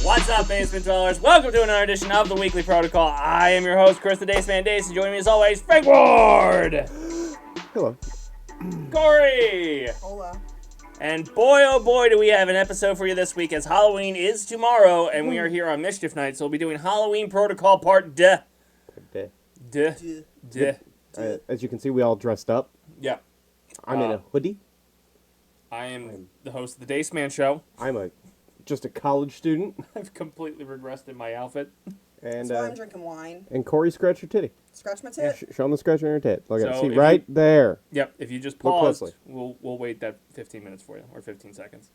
What's up, basement dwellers? Welcome to another edition of the Weekly Protocol. I am your host, Chris the Dace Man Dace, and joining me as always, Frank Ward! Hello. Cori! Hola. And boy, oh boy, do we have an episode for you this week, as Halloween is tomorrow, and we are here on Mischief Night, so we'll be doing Halloween Protocol Part D. As you can see, we all dressed up. Yeah. I'm in a hoodie. I am the host of the Dace Man Show. I'm just a college student. I've completely regressed in my outfit. And That's why I'm drinking wine. And Corey scratched her titty. Scratch my tit. Show them the scratch on her tit. Look at it. So See, if right there. Yep, if you just Look pause, closely. we'll wait that 15 minutes for you, or 15 seconds.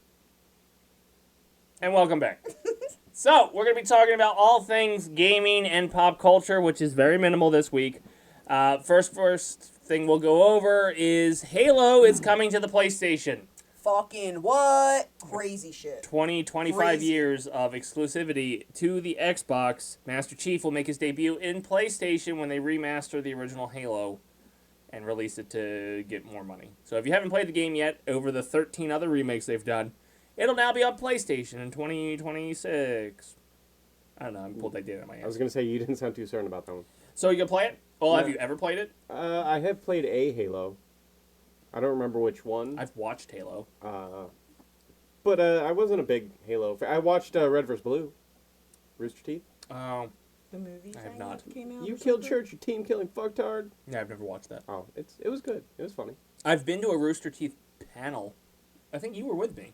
And welcome back. So, we're going to be talking about all things gaming and pop culture, which is very minimal this week. First thing we'll go over is Halo is coming to the PlayStation. Fucking what? Crazy shit. 25 Crazy. years of exclusivity to the Xbox. Master Chief will make his debut in PlayStation when they remaster the original Halo and release it to get more money. So if you haven't played the game yet, over the 13 other remakes they've done, it'll now be on PlayStation in 2026. I don't know, I pulled that data in my I ass. was going to say, you didn't sound too certain about that one. So you can play it? Well, have Yeah. you ever played it? I have played a Halo. I don't remember which one. I've watched Halo. But I wasn't a big Halo fan. I watched Red vs. Blue. Rooster Teeth. Oh, The movie I have thing not. that came out. You or killed something? Church, your team killing fucktard. yeah, I've never watched that. Oh, it was good. It was funny. I've been to a Rooster Teeth panel. I think you were with me.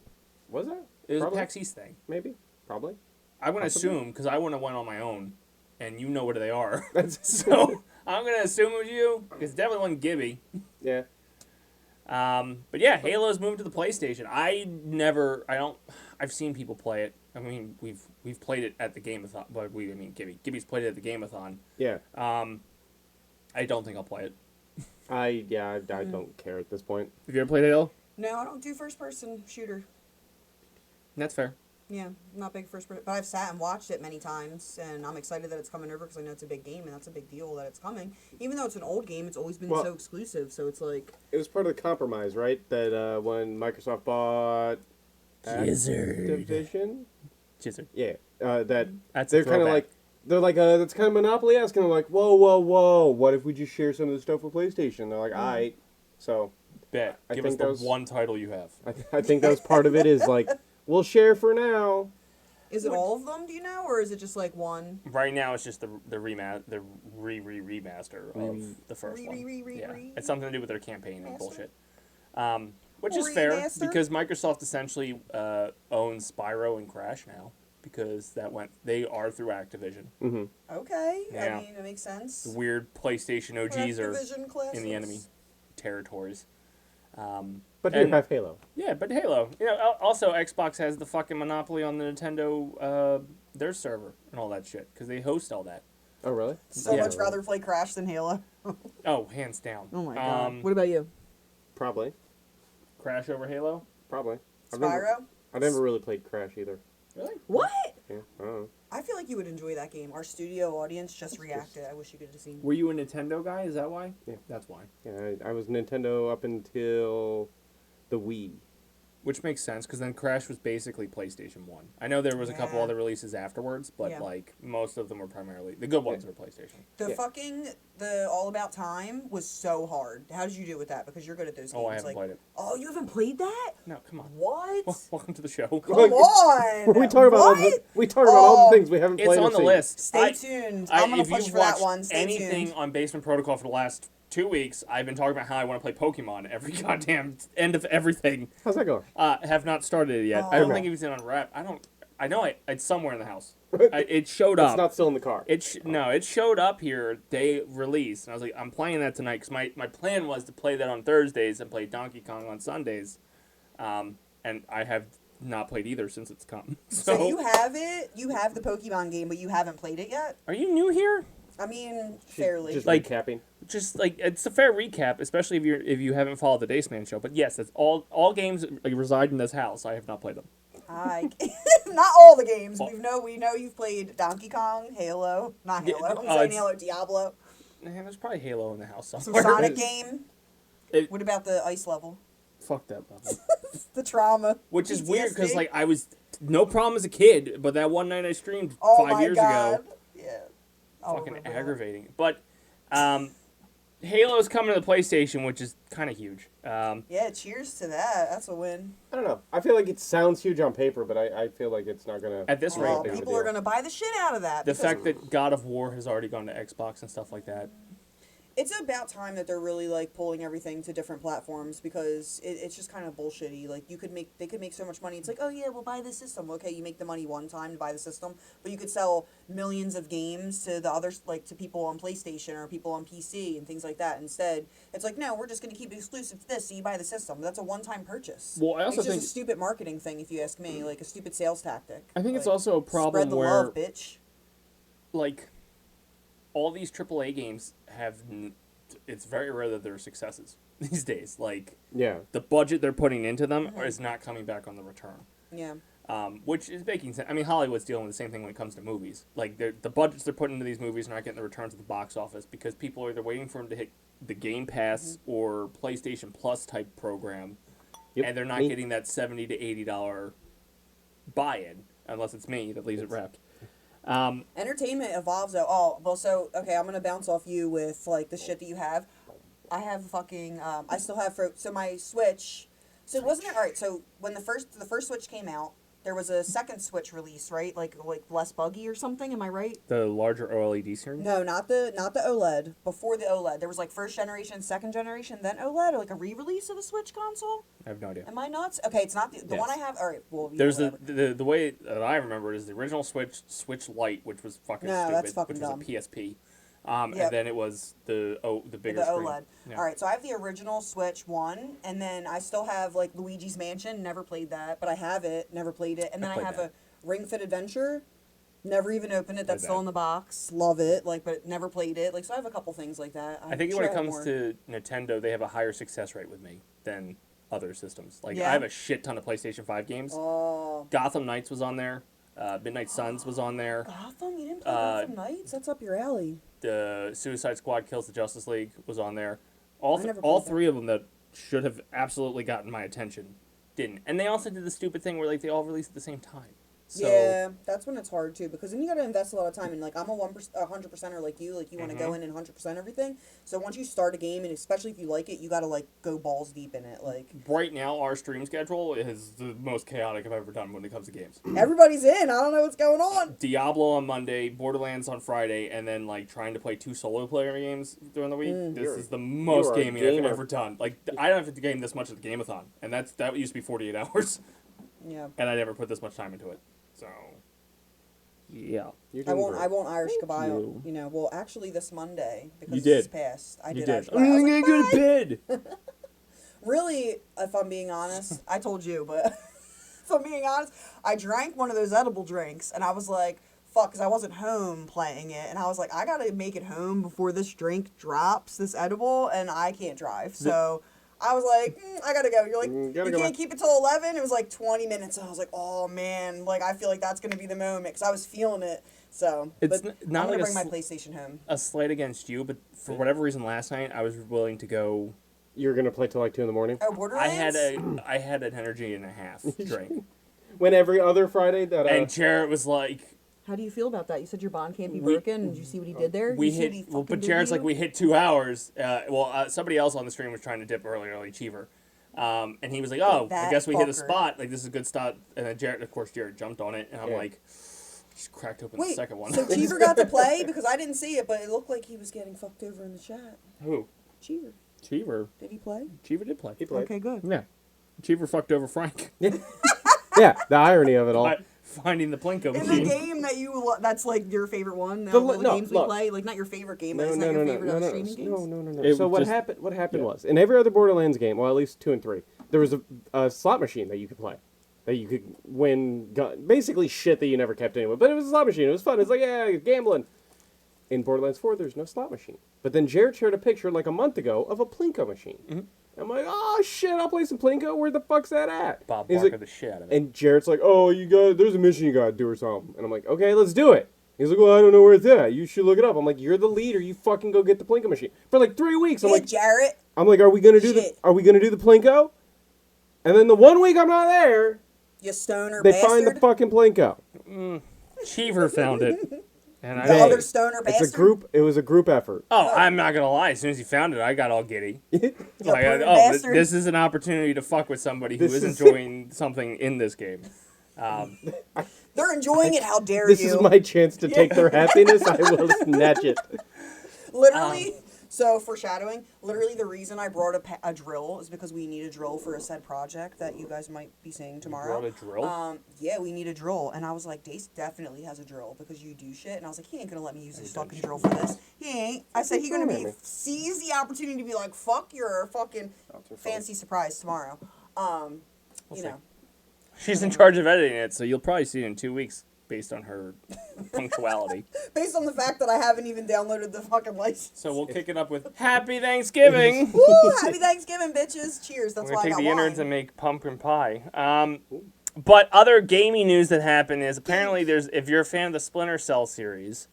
Was that? It was Probably. a PAX East thing. Maybe. Probably. I want to Possibly. assume, because I wouldn't have went on my own, and you know what they are. That's So I'm going to assume it was you, because it definitely wasn't Gibby. Yeah. But yeah, Halo's moved to the PlayStation. I've seen people play it. I mean, we've played it at the Gameathon, but Gibby's played it at the Gameathon. Yeah. I don't think I'll play it. I don't care at this point. Have you ever played Halo? No, I don't do first person shooter. That's fair. Yeah, I'm not big first person. But I've sat and watched it many times, and I'm excited that it's coming over because I know it's a big game, and that's a big deal that it's coming. Even though it's an old game, it's always been Well- so exclusive, so it's like... It was part of the compromise, right? That when Microsoft bought Activision, Jizzard. yeah, that That's a they're kind of throwback. that's kind of Monopoly-esque, and they're like, whoa, what if we just share some of the stuff with PlayStation? They're like, alright, so Bet. I Give us think the that was- one title you have. I think that was part of it. Is like, we'll share for now. Is it all of them, do you know, or is it just like one? Right now, it's just the remaster of the first one. Yeah, it's something to do with their campaign and bullshit. Which is fair Remaster? because Microsoft essentially owns Spyro and Crash now because they are through Activision. Mm-hmm. Okay, Yeah. I mean, it makes sense. The weird PlayStation OGs are Activision classics. in the enemy territories. But you And- have Halo. Yeah, but Halo. You know, also Xbox has the fucking monopoly on the Nintendo their server and all that shit because they host all that. Oh, really? So Yeah. much rather play Crash than Halo. Oh, hands down. Oh my god. Um, What about you? Probably. Crash over Halo? Probably. Spyro? I never really played Crash either. Really? What? Yeah, I don't know. I feel like you would enjoy that game. Our studio audience just reacted. I wish you could have seen. Were you a Nintendo guy? Is that why? Yeah. That's why. Yeah, I was Nintendo up until the Wii. Which makes sense, because then Crash was basically PlayStation 1. I know there was a couple Yeah. other releases afterwards, but, Yeah. like, most of them were primarily... The good ones were PlayStation. The All About Time was so hard. How did you do with that? Because you're good at those games. Oh, I haven't played it. Oh, you haven't played that? No, come on. What? Welcome to the show. Come on! We talk about all Oh. the things we haven't It's played. on or the seen. list. Stay tuned. I'm going if to push you've for that watched one. Stay anything tuned. on Basement Protocol for the last 2 weeks, I've been talking about how I want to play Pokemon every goddamn end of everything. How's that going? Have not started it yet. Oh. I don't Okay. think it's in unwrap. I know it's somewhere in the house. It showed up. It's not still in the car. It showed up here day release, and I was like, I'm playing that tonight because my plan was to play that on Thursdays and play Donkey Kong on Sundays, and I have not played either since it's come. So you have it. You have the Pokemon game, but you haven't played it yet? Are you new here? I mean, fairly. Just Like- recapping. Just like it's a fair recap, especially if you haven't followed the Dace Man show. But yes, it's all games that reside in this house. I have not played them. Not all the games. We know you've played Donkey Kong, Halo, not Halo. Yeah, I'm saying it's- Halo, Diablo. Man, there's probably Halo in the house Some somewhere. Sonic game. It- What about the ice level? Fuck that level. The trauma. Which is weird because PTSD. like I was no problem as a kid, but that one night I streamed Oh 5 my years God. ago, Yeah. I'll fucking remember that. aggravating. But Halo's coming to the PlayStation, which is kind of huge. Yeah, cheers to that. That's a win. I don't know. I feel like it sounds huge on paper, but I feel like it's not gonna. At this rate, Oh, big of a people deal. are gonna buy the shit out of that. The because fact that God of War has already gone to Xbox and stuff like that. it's about time that they're really like pulling everything to different platforms because it's just kind of bullshitty. Like they could make so much money. It's like, oh yeah, we'll buy the system. Okay, you make the money one time to buy the system, but you could sell millions of games to the others, like to people on PlayStation or people on PC and things like that. Instead, it's like, no, we're just gonna keep it exclusive to this, so you buy the system. That's a one-time purchase. Well, I also it's just think- a stupid marketing thing, if you ask me, like a stupid sales tactic. I think it's Like, also a problem spread the where love, bitch. like all these AAA games have. It's very rare that they're successes these days. Like Yeah. the budget they're putting into them Mm-hmm. is not coming back on the return. Yeah. Which is making sense. I mean, Hollywood's dealing with the same thing when it comes to movies. Like, the budgets they're putting into these movies are not getting the returns at the box office because people are either waiting for them to hit the Game Pass or PlayStation Plus type program, Yep. and they're not Me. getting that $70 to $80 buy-in, unless it's me that leaves it wrapped. Entertainment evolves though. Oh, well, so okay, I'm gonna bounce off you with like the shit that you have. I have fucking. I still have so my Switch. So wasn't it all right? So when the first Switch came out, there was a second Switch release, right? Like less buggy or something. Am I right? The larger OLED screen? No, not the OLED. Before the OLED, there was like first generation, second generation, then OLED, or like a re-release of the Switch console. I have no idea. Am I nuts? Okay, it's not the one I Yes. have. All right, well, yeah, There's whatever. the way that I remember it is the original Switch Lite, which was fucking No, stupid, that's fucking which dumb. was a PSP. Yep. And then it was the bigger The screen. OLED. Yeah. All right, so I have the original Switch 1, and then I still have like Luigi's Mansion. Never played that, but I have it. Never played it, and then I played have that. a Ring Fit Adventure. Never even opened it. That's Played still that. in the box. Love it. Like, but never played it. Like, so I have a couple things like that. I think I'm when sure it I have comes more. to Nintendo, they have a higher success rate with me than other systems. Like Yeah. I have a shit ton of PlayStation 5 games. Oh, Gotham Knights was on there. Midnight Suns was on there. Gotham. You didn't play Uh, Gotham Knights? That's up your alley. The Suicide Squad Kills the Justice League was on there. All I never all played that. three of them that should have absolutely gotten my attention didn't. And they also did the stupid thing where like they all released at the same time. So Yeah, that's when it's hard too, because then you got to invest a lot of time. And like I'm a 100%er like you want to Mm-hmm. go in and 100% everything. So once you start a game, and especially if you like it, you got to like go balls deep in it. Like right now, our stream schedule is the most chaotic I've ever done when it comes to games. everybody's in. I don't know what's going on. Diablo on Monday, Borderlands on Friday, and then like trying to play 2 solo player games during the week. This You're- is the most you're a gaming I've gamer. ever done. Like I don't have to game this much at the Gameathon, and that used to be 48 hours, Yeah. and I never put this much time into it. So yeah, You're I doing won't. great. I won't Irish Thank goodbye. you. You know. Well, actually, this Monday because You this is did. past. I you did. did. Irish goodbye. I was like, I'm gonna go to bed. really, if I'm being honest, I told you, but if I'm being honest, I drank one of those edible drinks, and I was like, fuck, because I wasn't home playing it, and I was like, I gotta make it home before this drink drops, this edible, and I can't drive, so I was like, I gotta go. You're like, Gotta you go can't back. keep it till 11. It was like 20 minutes, and I was like, oh man, like I feel like that's gonna be the moment, because I was feeling it. So, It's but not I'm gonna like a bring my sl- PlayStation home. A slight against you, but for whatever reason, last night I was willing to go. You're gonna play till like 2 a.m. Oh, Borderlands. I had an energy and a half drink, When every other Friday that and Jarrett was like, How do you feel about that? You said your bond can't be We- broken. And did you see what he did there? we You see what he hit. Well, fucking but did Jared's to like, you? we hit 2 hours. Somebody else on the stream was trying to dip early Cheever. And he was like, oh, I That guess we hit a fucker. spot. Like, this is a good spot. And then Jared jumped on it. And I'm Yeah. like, just cracked open the Wait, second one. so Cheever got to play? Because I didn't see it, but it looked like he was getting fucked over in the chat. Who? Cheever. Cheever. Did he play? Cheever did play. he played. Okay, good. Yeah. Cheever fucked over Frank. Yeah, the irony of it all. By finding the Plinko In the machine. game that that's like your favorite one, The all the no, games we look. play, like not your favorite game, but No, it's no, not no, your no, favorite no, out of no, streaming games? no. It So what just- happened? What happened yeah. was in every other Borderlands game, well, at least 2 and 3, there was a slot machine that you could play, that you could win basically shit that you never kept anyway. But it was a slot machine. It was fun. It's like yeah, gambling. In Borderlands 4, there's no slot machine. But then Jared shared a picture like a month ago of a Plinko machine. Mm-hmm. I'm like, oh shit, I'll play some Plinko. Where the fuck's that at? Bob He's Barker like, the shit out of it. and Jared's like, oh, there's a mission you gotta do or something. And I'm like, okay, let's do it. He's like, well, I don't know where it's at. You should look it up. I'm like, you're the leader. You fucking go get the Plinko machine. For like 3 weeks, I'm Hey, like, Jarrett. are we gonna do Shit. the Plinko? And then the 1 week I'm not there, You stoner they bastard. find the fucking Plinko. Cheever found it. And The I other stoner It's bastard. a group. It was a group effort. Oh, I'm not gonna lie. As soon as he found it, I got all giddy. You Like, prudent oh, bastard. this is an opportunity to fuck with somebody who This is is- enjoying something in this game. They're enjoying it. How dare This you? is my chance to take their happiness. I will snatch it. Literally. So foreshadowing. Literally, the reason I brought a drill is because we need a drill for a said project that you guys might be seeing tomorrow. brought a drill? Yeah, we need a drill, and I was like, Dace definitely has a drill because you do shit, and I was like, he ain't gonna let me use his fucking drill for this. He ain't. I said he gonna be seize the opportunity to be like, fuck your fucking fancy surprise tomorrow. You know. She's in charge of editing it, so you'll probably see it in 2 weeks based on her punctuality. Based on the fact that I haven't even downloaded the fucking license. So we'll kick it up with Happy Thanksgiving. Woo! Happy Thanksgiving, bitches! Cheers. That's We're why gonna I take got the wine. innards and make pumpkin pie. But other gaming news that happened is apparently if you're a fan of the Splinter Cell series,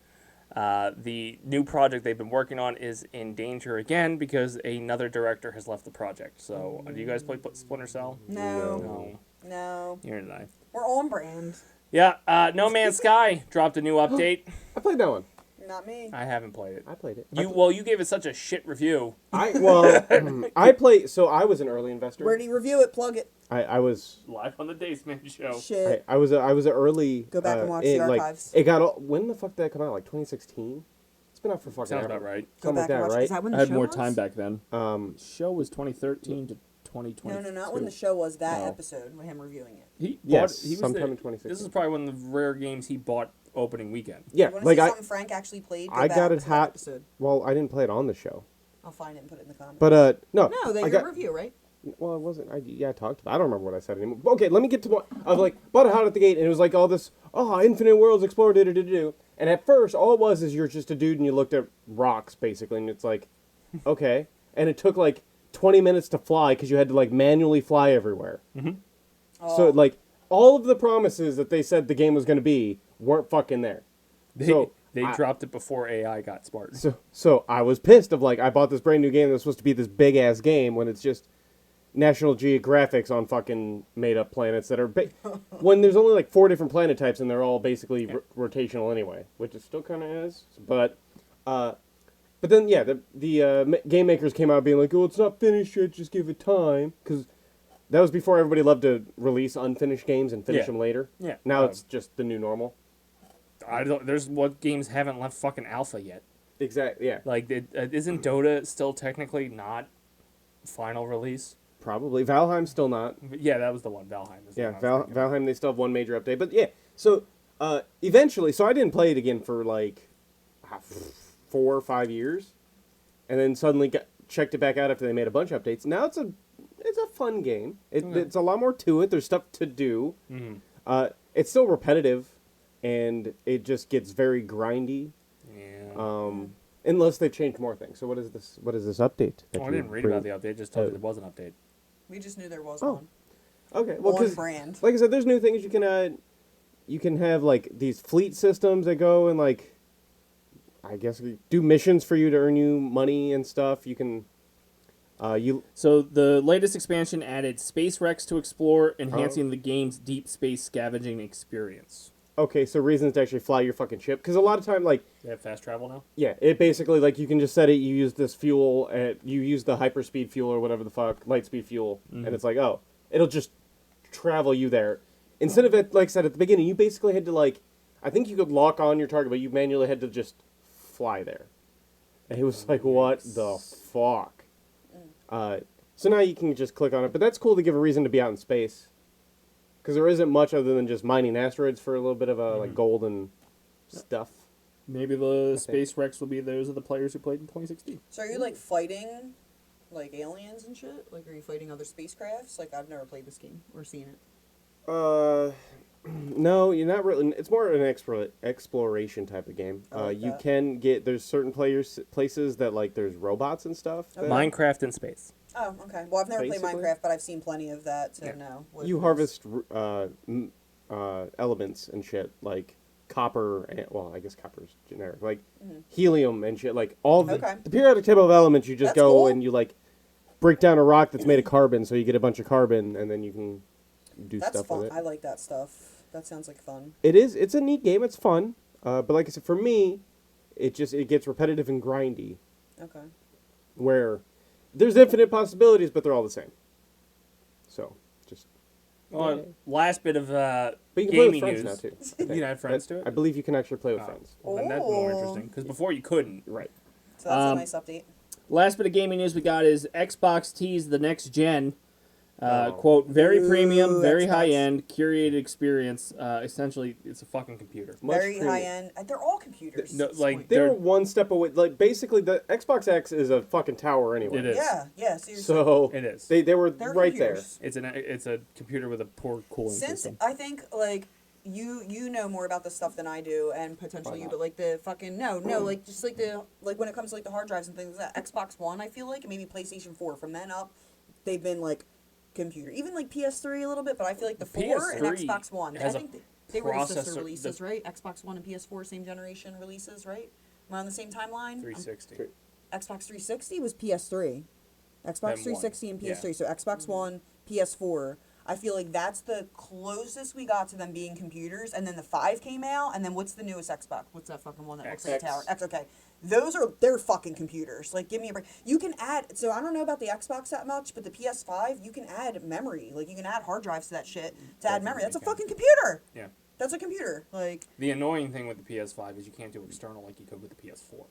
the new project they've been working on is in danger again because another director has left the project. So, do you guys play Splinter Cell? No. No. Neither did I. We're on brand. Yeah, No Man's Sky dropped a new update. I played that one. Not me. I haven't played it. I played it. You gave it such a shit review. I play. So I was an early investor. Where do you review it? Plug it. I was. Live on the Dace Man show. Shit. I was an early. Go back and watch in, the like, archives. it got all, when the fuck did that come out? Like 2016. It's been out for fucking. Sounds ever. about right. Go Something back like and that, watch. right? Is that when the I had show more was? time back then. Show was 2013 to 2020. No, not when the show was. That No. episode with him reviewing it. He Yes, bought, he was sometime the- in 2016. This is probably one of the rare games he bought opening weekend. Yeah, You want to like see I. something Frank actually played? Go I back got it to that hot. Episode. Well, I didn't play it on the show, I'll find it and put it in the comments. but no. no, then I your got. review, right? Well, it wasn't. I talked about. I don't remember what I said anymore. Okay, let me get to what I was like. Bought it hot at the gate, and it was like all this. Oh, infinite worlds explored. Do. And at first, all it was is you're just a dude, and you looked at rocks basically, and it's like, okay. And it took like 20 minutes to fly because you had to like manually fly everywhere. So like all of the promises that they said the game was going to be weren't fucking there. They I- dropped it before AI got smart. So I was pissed of like I bought this brand new game that was supposed to be this big ass game when it's just National Geographics on fucking made up planets that are when there's only like 4 different planet types and they're all basically rotational anyway, which it still kind of is. But then yeah, the game makers came out being like, oh, it's not finished yet, just give it time, because that was before everybody loved to release unfinished games and finish Yeah. them later. Yeah. Now it's just the new normal. There's what games haven't left fucking alpha yet. Exactly. Yeah. Like, isn't Dota still technically not final release? Probably. Valheim's still not. Yeah, that was the one. Valheim. Is the Yeah, one I was thinking of. Valheim, they still have one major update. But yeah, so eventually, so I didn't play it again for like 4 or 5 years. And then suddenly checked it back out after they made a bunch of updates. Now it's a fun game. It's a lot more to it. There's stuff to do. It's still repetitive, and it just gets very grindy. Yeah. Unless they've changed more things. So what is this? What is this update? that I you didn't read bring- about the update. Just told me there was an update. We just knew there was Oh. one. Okay, well, On 'cause, brand. like I said, there's new things you can have like these fleet systems that go and like, I guess do missions for you to earn you money and stuff. You can, So the latest expansion added space wrecks to explore, enhancing the game's deep space scavenging experience. okay, so reasons to actually fly your fucking ship, because a lot of time like, They have fast travel now. yeah, it basically like you can just set it. You use this fuel, you use the hyperspeed fuel or whatever the fuck, light speed fuel, and it's like, oh, it'll just travel you there. Instead of it, like I said at the beginning, you basically had to like, I think you could lock on your target, but you manually had to just fly there. And it was like, what the fuck? So now you can just click on it, but that's cool to give a reason to be out in space, because there isn't much other than just mining asteroids for a little bit of like gold and stuff. Maybe the space wrecks will be those of the players who played in 2016. So are you like fighting like aliens and shit? Like are you fighting other spacecrafts? Like I've never played this game or seen it. No, you're not really. It's more an exploration type of game. I like You that. can get there's certain places that like there's robots and stuff. that- Minecraft in space. Oh, okay. Well, I've never played Basically. Minecraft, but I've seen plenty of that to know. what You it is. harvest elements and shit like copper. And, well, I guess copper's generic. Like helium and shit. Like all the, Okay. the periodic table of elements. You just That's go cool. and you like break down a rock that's made of carbon, so you get a bunch of carbon, and then you can do That's stuff fun. with it. I like that stuff. That sounds like fun. It is. It's a neat game. It's fun. But like I said, for me, it gets repetitive and grindy. Okay. Where there's infinite possibilities, but they're all the same. So just. Well, Yay. last bit of But you can play with gaming friends news. now too. You can add friends to I it. believe you can actually play with Oh, friends. well, then that's more Ooh. interesting because before you couldn't. Right. So that's a Um, nice update. Last bit of gaming news we got is Xbox teased the next gen. Oh. Quote, very Ooh, premium, very Xbox. high end, curated experience. Essentially, it's a fucking computer. Much Very premium. high end. They're all computers. No, at this like, point. They're They're- one step away. Like basically, the Xbox X is a fucking tower anyway. It is. Yeah, seriously. So It is. they were They're right computers. It's a computer with a poor cooling Since system. I think like you know more about this stuff than I do, and potentially you, not? but like the fucking like just like the like when it comes to like the hard drives and things like that, Xbox One, I feel like, and maybe PlayStation 4. From then up, they've been like computer, even like PS3 a little bit, but I feel like the 4 and PS3 Xbox One. I has a think they were the sister processor- releases, the- right? Xbox One and PS4 same generation releases, right? Am I on the same timeline? 360. Xbox 360 was PS3. Xbox Then 360 and one. PS3. Yeah. So Xbox One, PS4. I feel like that's the closest we got to them being computers. And then the 5 came out. And then what's the newest Xbox? What's that fucking one that looks like a X. tower? X, okay. They're fucking computers. Like, give me a break. You can add, so I don't know about the Xbox that much, but the PS5, you can add memory. Like, you can add hard drives to that shit to add memory. That's a Definitely fucking computer. Yeah. That's a computer. Like, The annoying thing with the PS5 is you can't do external like you could with the PS4.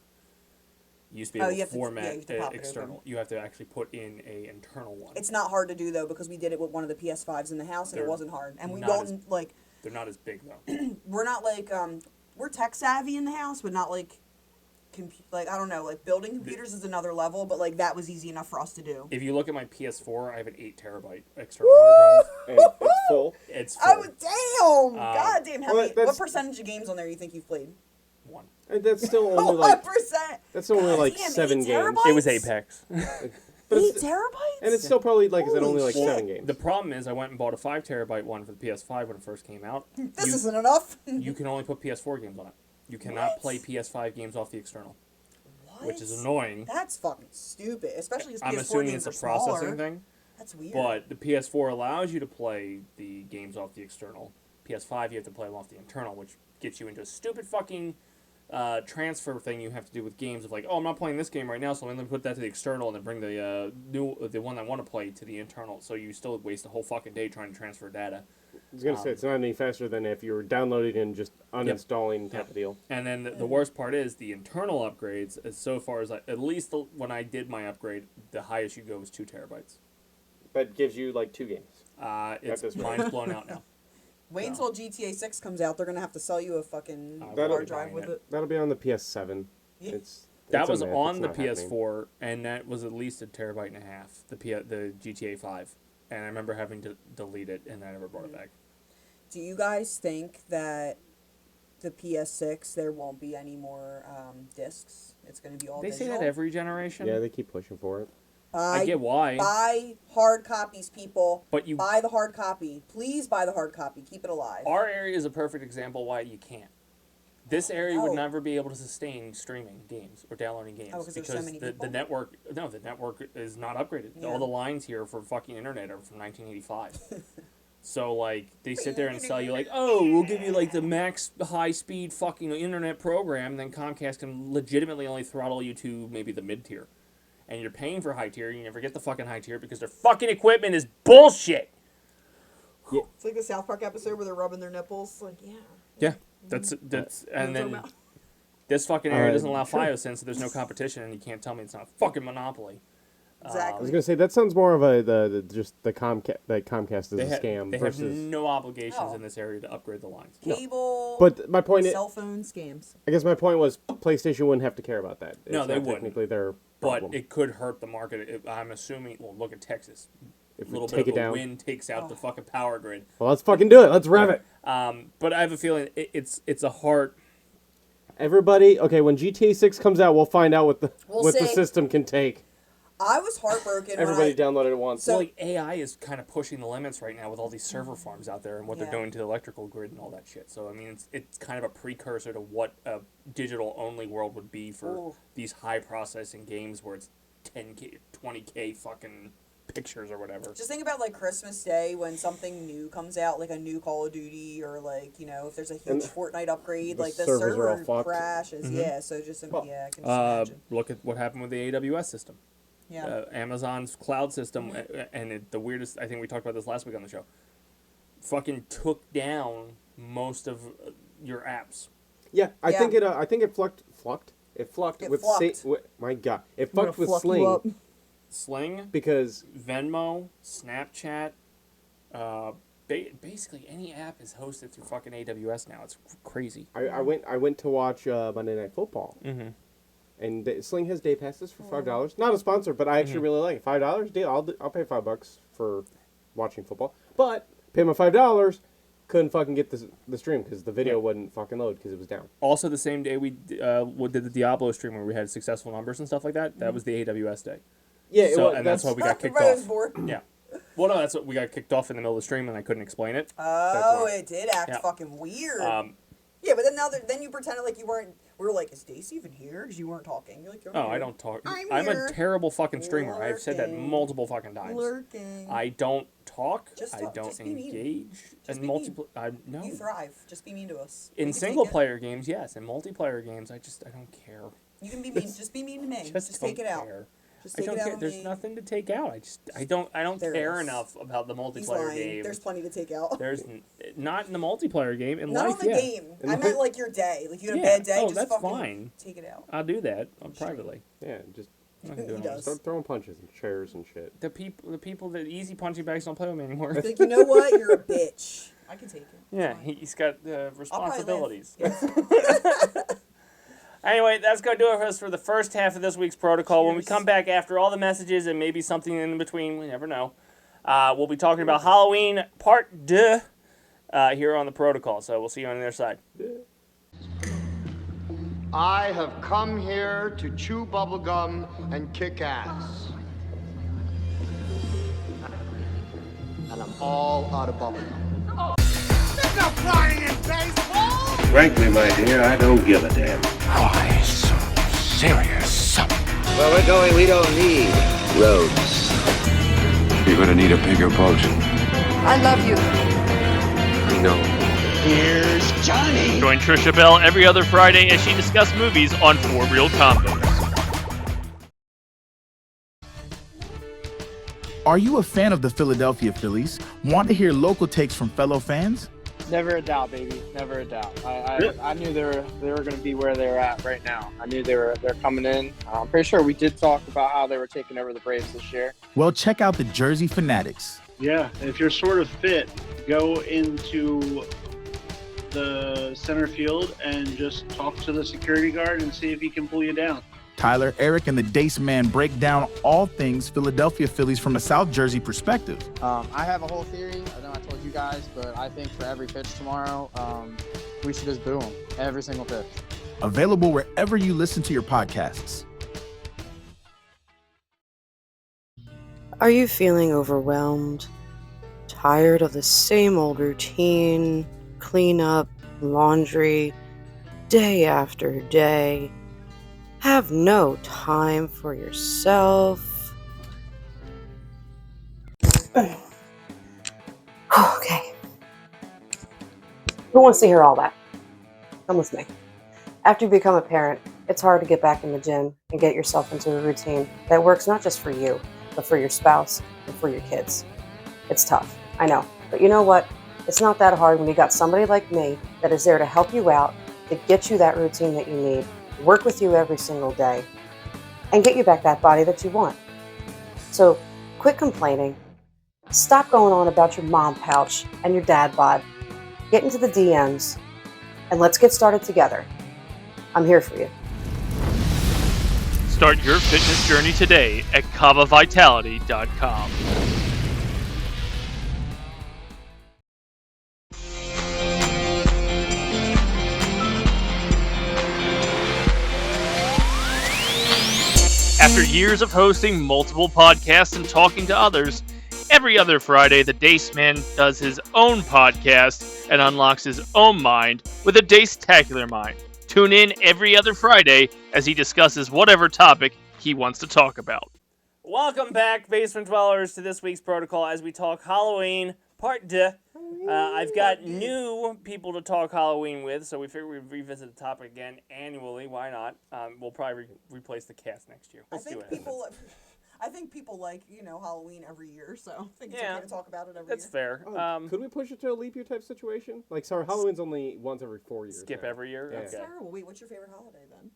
You used to be Oh, able you to have to- yeah, format you have to pop it external. open. You have to actually put in a internal one. it's not hard to do, though, because we did it with one of the PS5s in the house, and They're it wasn't hard. And we not don't, as- like, They're not as big though. we're not like we're tech savvy in the house, but not like like I don't know, like building computers is another level, but like that was easy enough for us to do. If you look at my PS4, I have an 8 terabyte external hard drive. and it's full. It's I full. would damn, god damn, how well, many? that's- What percentage of games on there you think you've played? One. And that's still only like 1%. that's only God like damn, 7 8 games. terabytes? It was Apex. But 8 it's, terabytes? and it's still probably like is it only like Holy 7 shit. games. The problem is I went and bought a 5 terabyte one for the PS5 when it first came out. this you, isn't enough. you can only put PS4 games on it. You cannot What? play PS5 games off the external, What? which is annoying. That's fucking stupid, especially because I'm PS4 assuming games it's a are processing smaller. thing. That's weird. But the PS4 allows you to play the games off the external. PS5 you have to play them off the internal, which gets you into a stupid fucking transfer thing you have to do with games of like, oh, I'm not playing this game right now, so I'm going to put that to the external and then bring the the one I want to play to the internal. So you still waste a whole fucking day trying to transfer data. I was gonna say it's not any faster than if you were downloading and just uninstalling type Yep. of deal. And then the worst part is the internal upgrades. As so far as at least when I did my upgrade, the highest you go is 2 terabytes. But gives you like 2 games. It's this rate. mine's blown out now. Wait until GTA 6 comes out. They're gonna have to sell you a fucking That'll hard be drive buying with it. it. That'll be on the PS7. Yeah. That it's a was myth. on It's the not happening. PS4, and that was at least a terabyte and a half. The GTA 5, and I remember having to delete it, and I never brought it back. Do you guys think that the PS6 there won't be any more discs? It's going to be all They say digital. that every generation. Yeah, they keep pushing for it. I get why, Buy hard copies, people. but you Buy the hard copy. Please buy the hard copy. Keep it alive. our area is a perfect example why you can't. This area would Oh. never be able to sustain streaming games or downloading games Oh, 'cause there's so because many the people? network the network is not upgraded. Yeah. All the lines here for fucking internet are from 1985. So like they sit there and sell you like, oh, we'll give you like the max high speed fucking internet program, then Comcast can legitimately only throttle you to maybe the mid tier, and you're paying for high tier. You never get the fucking high tier because their fucking equipment is bullshit. It's like the South Park episode where they're rubbing their nipples. Like, yeah. Yeah, that's and What are you then talking about? this fucking area doesn't Uh, allow sure. FiOS, so there's no competition, and you can't tell me it's not a fucking monopoly. I was Exactly. gonna say that sounds more of the Comcast is They, a scam they have versus. no obligations Oh. in this area to upgrade the lines. Cable. But my point, cell phone scams. I guess my point was PlayStation wouldn't have to care about that. No, It's they not wouldn't. Technically, their But problem. it could hurt the market. I'm assuming. Well, look at Texas. If A we little take bit it of a down, wind takes out the fucking power grid. well, let's fucking do it. Let's rev it. But I have a feeling it's a hard. Everybody, okay. When GTA 6 comes out, we'll find out what the We'll what the see. system can take. I was heartbroken Everybody when download it at once. So- Well, like AI is kind of pushing the limits right now with all these server farms out there and what Yeah. they're doing to the electrical grid and all that shit. So I mean, it's kind of a precursor to what a digital only world would be for Ooh. these high processing games where it's 10K, 20K fucking pictures or whatever. Just think about like Christmas Day when something new comes out, like a new Call of Duty, or like if there's a huge Fortnite upgrade, the like the servers are all server fucked. crashes. Mm-hmm. Yeah, so just I can just imagine. Look at what happened with the AWS system. Yeah. Amazon's cloud system, and the weirdest, I think we talked about this last week on the show, fucking took down most of your apps. Yeah, I think it flucked. It flucked It with flucked. my God, it I'm gonna fucked with fluck you Sling up. Sling, because Venmo, Snapchat, basically any app is hosted through fucking AWS now. It's crazy. I went to watch Monday Night Football, and Sling has day passes for $5. Not a sponsor, but I actually really like it. $5 deal. I'll pay $5 for watching football, but pay my $5. Couldn't fucking get the stream because the video wouldn't fucking load because it was down. Also, the same day we did the Diablo stream where we had successful numbers and stuff like that, that was the AWS day. Yeah, that's why we got kicked Everybody was off. bored. Yeah. Well, no, that's what we got kicked off in the middle of the stream and I couldn't explain it. Oh, it did act Yeah. fucking weird. Yeah, but then you pretended like you weren't. We were like, is Dace even here? Because you weren't talking. You're like, Oh, I don't talk. I'm a here. terrible fucking streamer. I've said that Lurking. multiple fucking times. Lurking. I don't talk. Just I talk. don't Just be mean. engage. Just And be multiplayer, no. You thrive. Just be mean to us. In We can take single it. player games, yes. In multiplayer games, I don't care. You can be mean. Just be mean to me. Just Just don't take it out. care. Just I take don't it out care. on There's me. nothing to take out. I don't There care is. enough about the He's multiplayer lying. game. There's plenty to take out. There's not in the multiplayer game. In Not life, on the yeah. game. I meant like your day. Like you had a Yeah. bad day. Oh, just that's fucking fine. take it out. I'll do that privately. Yeah, just I'm not gonna do He it on does. start throwing punches and chairs and shit. The people that easy punching bags don't play with me anymore. Like you know what? You're a bitch. I can take it. Yeah, It's fine. he's got I'll probably live. responsibilities. Anyway, that's going to do it for us for the first half of this week's protocol. When we Cheers. come back after all the messages and maybe something in between, we never know, we'll be talking about Halloween Part 2 here on the protocol. So we'll see you on the other side. I have come here to chew bubblegum and kick ass. And I'm all out of bubblegum. There's no crying in baseball! Frankly, my dear, I don't give a damn. Why so serious? Where we're going, we don't need roads. You're gonna need a bigger boat. I love you. I know. Here's Johnny! Join Trisha Bell every other Friday as she discusses movies on Four Real Combos. Are you a fan of the Philadelphia Phillies? Want to hear local takes from fellow fans? Never a doubt, baby. Never a doubt. I knew they were going to be where they're at right now. I knew they're coming in. I'm pretty sure we did talk about how they were taking over the Braves this year. Well, check out the Jersey Fanatics. Yeah, if you're sort of fit, go into the center field and just talk to the security guard and see if he can pull you down. Tyler, Eric, and the Dace Man break down all things Philadelphia Phillies from a South Jersey perspective. I have a whole theory. I know I told you guys, but I think for every pitch tomorrow, we should just boo them. Every single pitch. Available wherever you listen to your podcasts. Are you feeling overwhelmed? Tired of the same old routine, cleanup, laundry, day after day? Have no time for yourself? Okay. Who wants to hear all that? Come with me. After you become a parent, it's hard to get back in the gym and get yourself into a routine that works not just for you, but for your spouse and for your kids. It's tough, I know. But you know what? It's not that hard when you got somebody like me that is there to help you out, to get you that routine that you need, work with you every single day, and get you back that body that you want. So quit complaining. Stop going on about your mom pouch and your dad bod. Get into the DMs and let's get started together. I'm here for you. Start your fitness journey today at KavaVitality.com. After years of hosting multiple podcasts and talking to others, every other Friday the Dace Man does his own podcast and unlocks his own mind with a Dace-tacular mind. Tune in every other Friday as he discusses whatever topic he wants to talk about. Welcome back, Basement Dwellers, to this week's protocol as we talk Halloween Part 2. I've got new people to talk Halloween with, so we figured we'd revisit the topic again annually. Why not? We'll probably replace the cast next year. We'll see what happens. I think people like, Halloween every year, so I think it's okay to talk about it every year. That's fair. Could we push it to a leap year type situation? Like, sorry, Halloween's only once every 4 years. Skip now. every year? Yeah. That's terrible. Wait, what's your favorite holiday, then?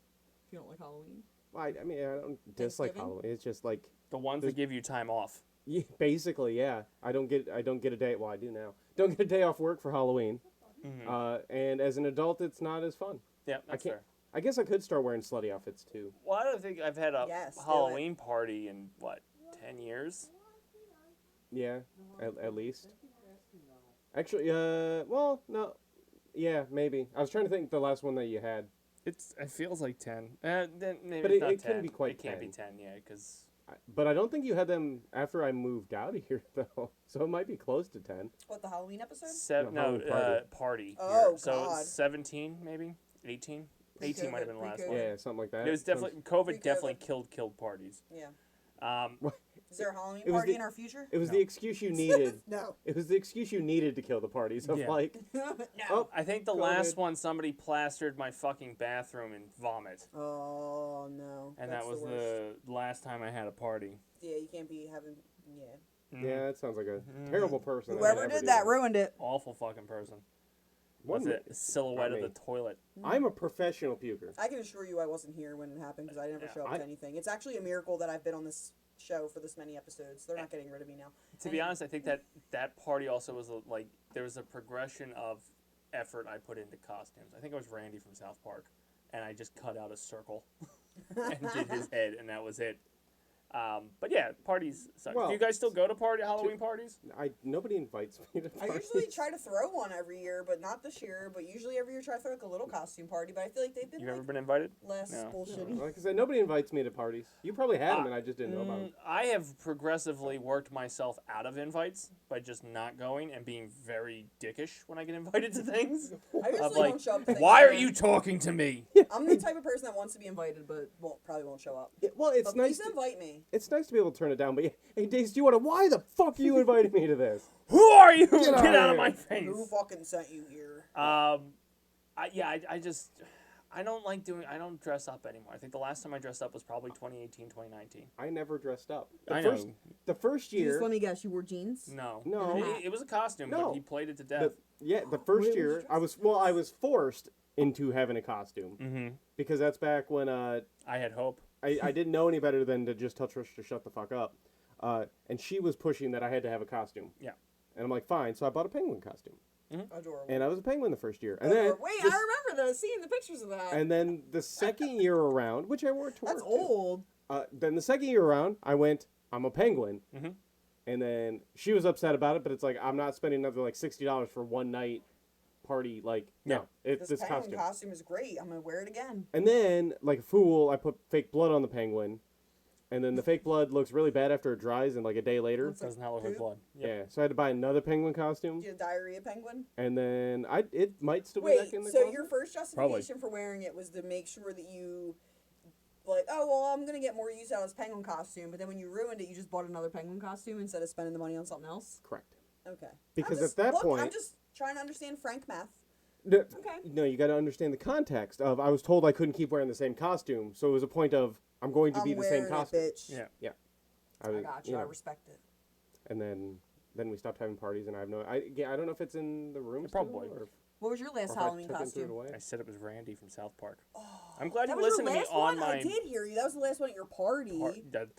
If you don't like Halloween? I mean, I don't dislike Halloween. It's just like... The ones that give you time off. Yeah, basically, yeah. I don't get a day... Well, I do now. Don't get a day off work for Halloween. Mm-hmm. And as an adult, it's not as fun. Yeah, that's fair. I guess I could start wearing slutty outfits, too. Well, I don't think I've had a Halloween party in, 10 years? Yeah, at least. Actually, well, no. Yeah, maybe. I was trying to think the last one that you had. It feels like 10. Then maybe but it's not it 10. Couldn't be quite 10. It can't be 10, yeah, because... But I don't think you had them after I moved out of here, though. So it might be close to 10. What, the Halloween episode? Party. Oh, so God. 17, maybe? 18? 18 might have been the last one. Yeah, something like that. It was definitely... COVID definitely killed parties. Yeah. Is there a Halloween party in our future? It was the excuse you needed. No. It was the excuse you needed to kill the parties. Of No. Oh, I think the last one somebody plastered my fucking bathroom in vomit. Oh, no. And That's that was the last time I had a party. Yeah, you can't be having... Yeah. Yeah, that sounds like a terrible person. Whoever did that ruined it. Awful fucking person. What's it? Silhouette of the toilet. I'm a professional puker. I can assure you I wasn't here when it happened because I never show up to anything. It's actually a miracle that I've been on this show for this many episodes. They're not getting rid of me now. To be honest, I think that party also was there was a progression of effort I put into costumes. I think it was Randy from South Park, and I just cut out a circle and did his head, and that was it. But yeah, parties suck. Well, do you guys still go to Halloween parties? Nobody invites me to I parties. usually try to throw one every year, but not this year. But usually every year try to throw a little costume party. But I feel like they've been You ever been invited? less bullshitty. Like I said, nobody invites me to parties. You probably had them, and I just didn't know about them. I have progressively worked myself out of invites by just not going and being very dickish when I get invited to things. I usually don't show up to things. Why are you talking to me? I'm the type of person that wants to be invited, but probably won't show up. Well, it's but nice. Please invite me. It's nice to be able to turn it down, but hey, Dace, do you want to? Why the fuck are you inviting me to this? Who are you? Get out here. of my face. Who fucking sent you here? I don't dress up anymore. I think the last time I dressed up was probably 2018, 2019. I never dressed up. The first year. Just let me guess, you wore jeans? No. No. It was a costume, but he played it to death. The first year, I was forced into having a costume because that's back when I had hope. I didn't know any better than to just tell Trish to shut the fuck up, and she was pushing that I had to have a costume. Yeah, and I'm like, fine. So I bought a penguin costume. Adorable. And I was a penguin the first year, and then I remember seeing the pictures of that. And then the second year around, which I wore to work. That's old. Then the second year around, I went, I'm a penguin. And then she was upset about it, but it's like, I'm not spending another like $60 for one night party. Like, no, it's this penguin costume is great. I'm going to wear it again. And then, like a fool, I put fake blood on the penguin. And then the fake blood looks really bad after it dries, and like a day later. It doesn't look like blood. Yep. Yeah, so I had to buy another penguin costume. Did you diarrhea penguin? And then it might still be back in the so closet. your first justification for wearing it was to make sure that you, I'm going to get more use out of this penguin costume, but then when you ruined it, you just bought another penguin costume instead of spending the money on something else? Correct. Okay. Because at that point... I'm just trying to understand Frank math. No, you got to understand the context of I was told I couldn't keep wearing the same costume, so it was a point of I'm going to be the same costume. Bitch. Yeah. I got you. I respect it. And then we stopped having parties, and I don't know if it's in the room. Probably. What was your last Halloween costume? I said it was Randy from South Park. I'm glad you was listened to your me last on one? my. I did hear you. That was the last one at your party.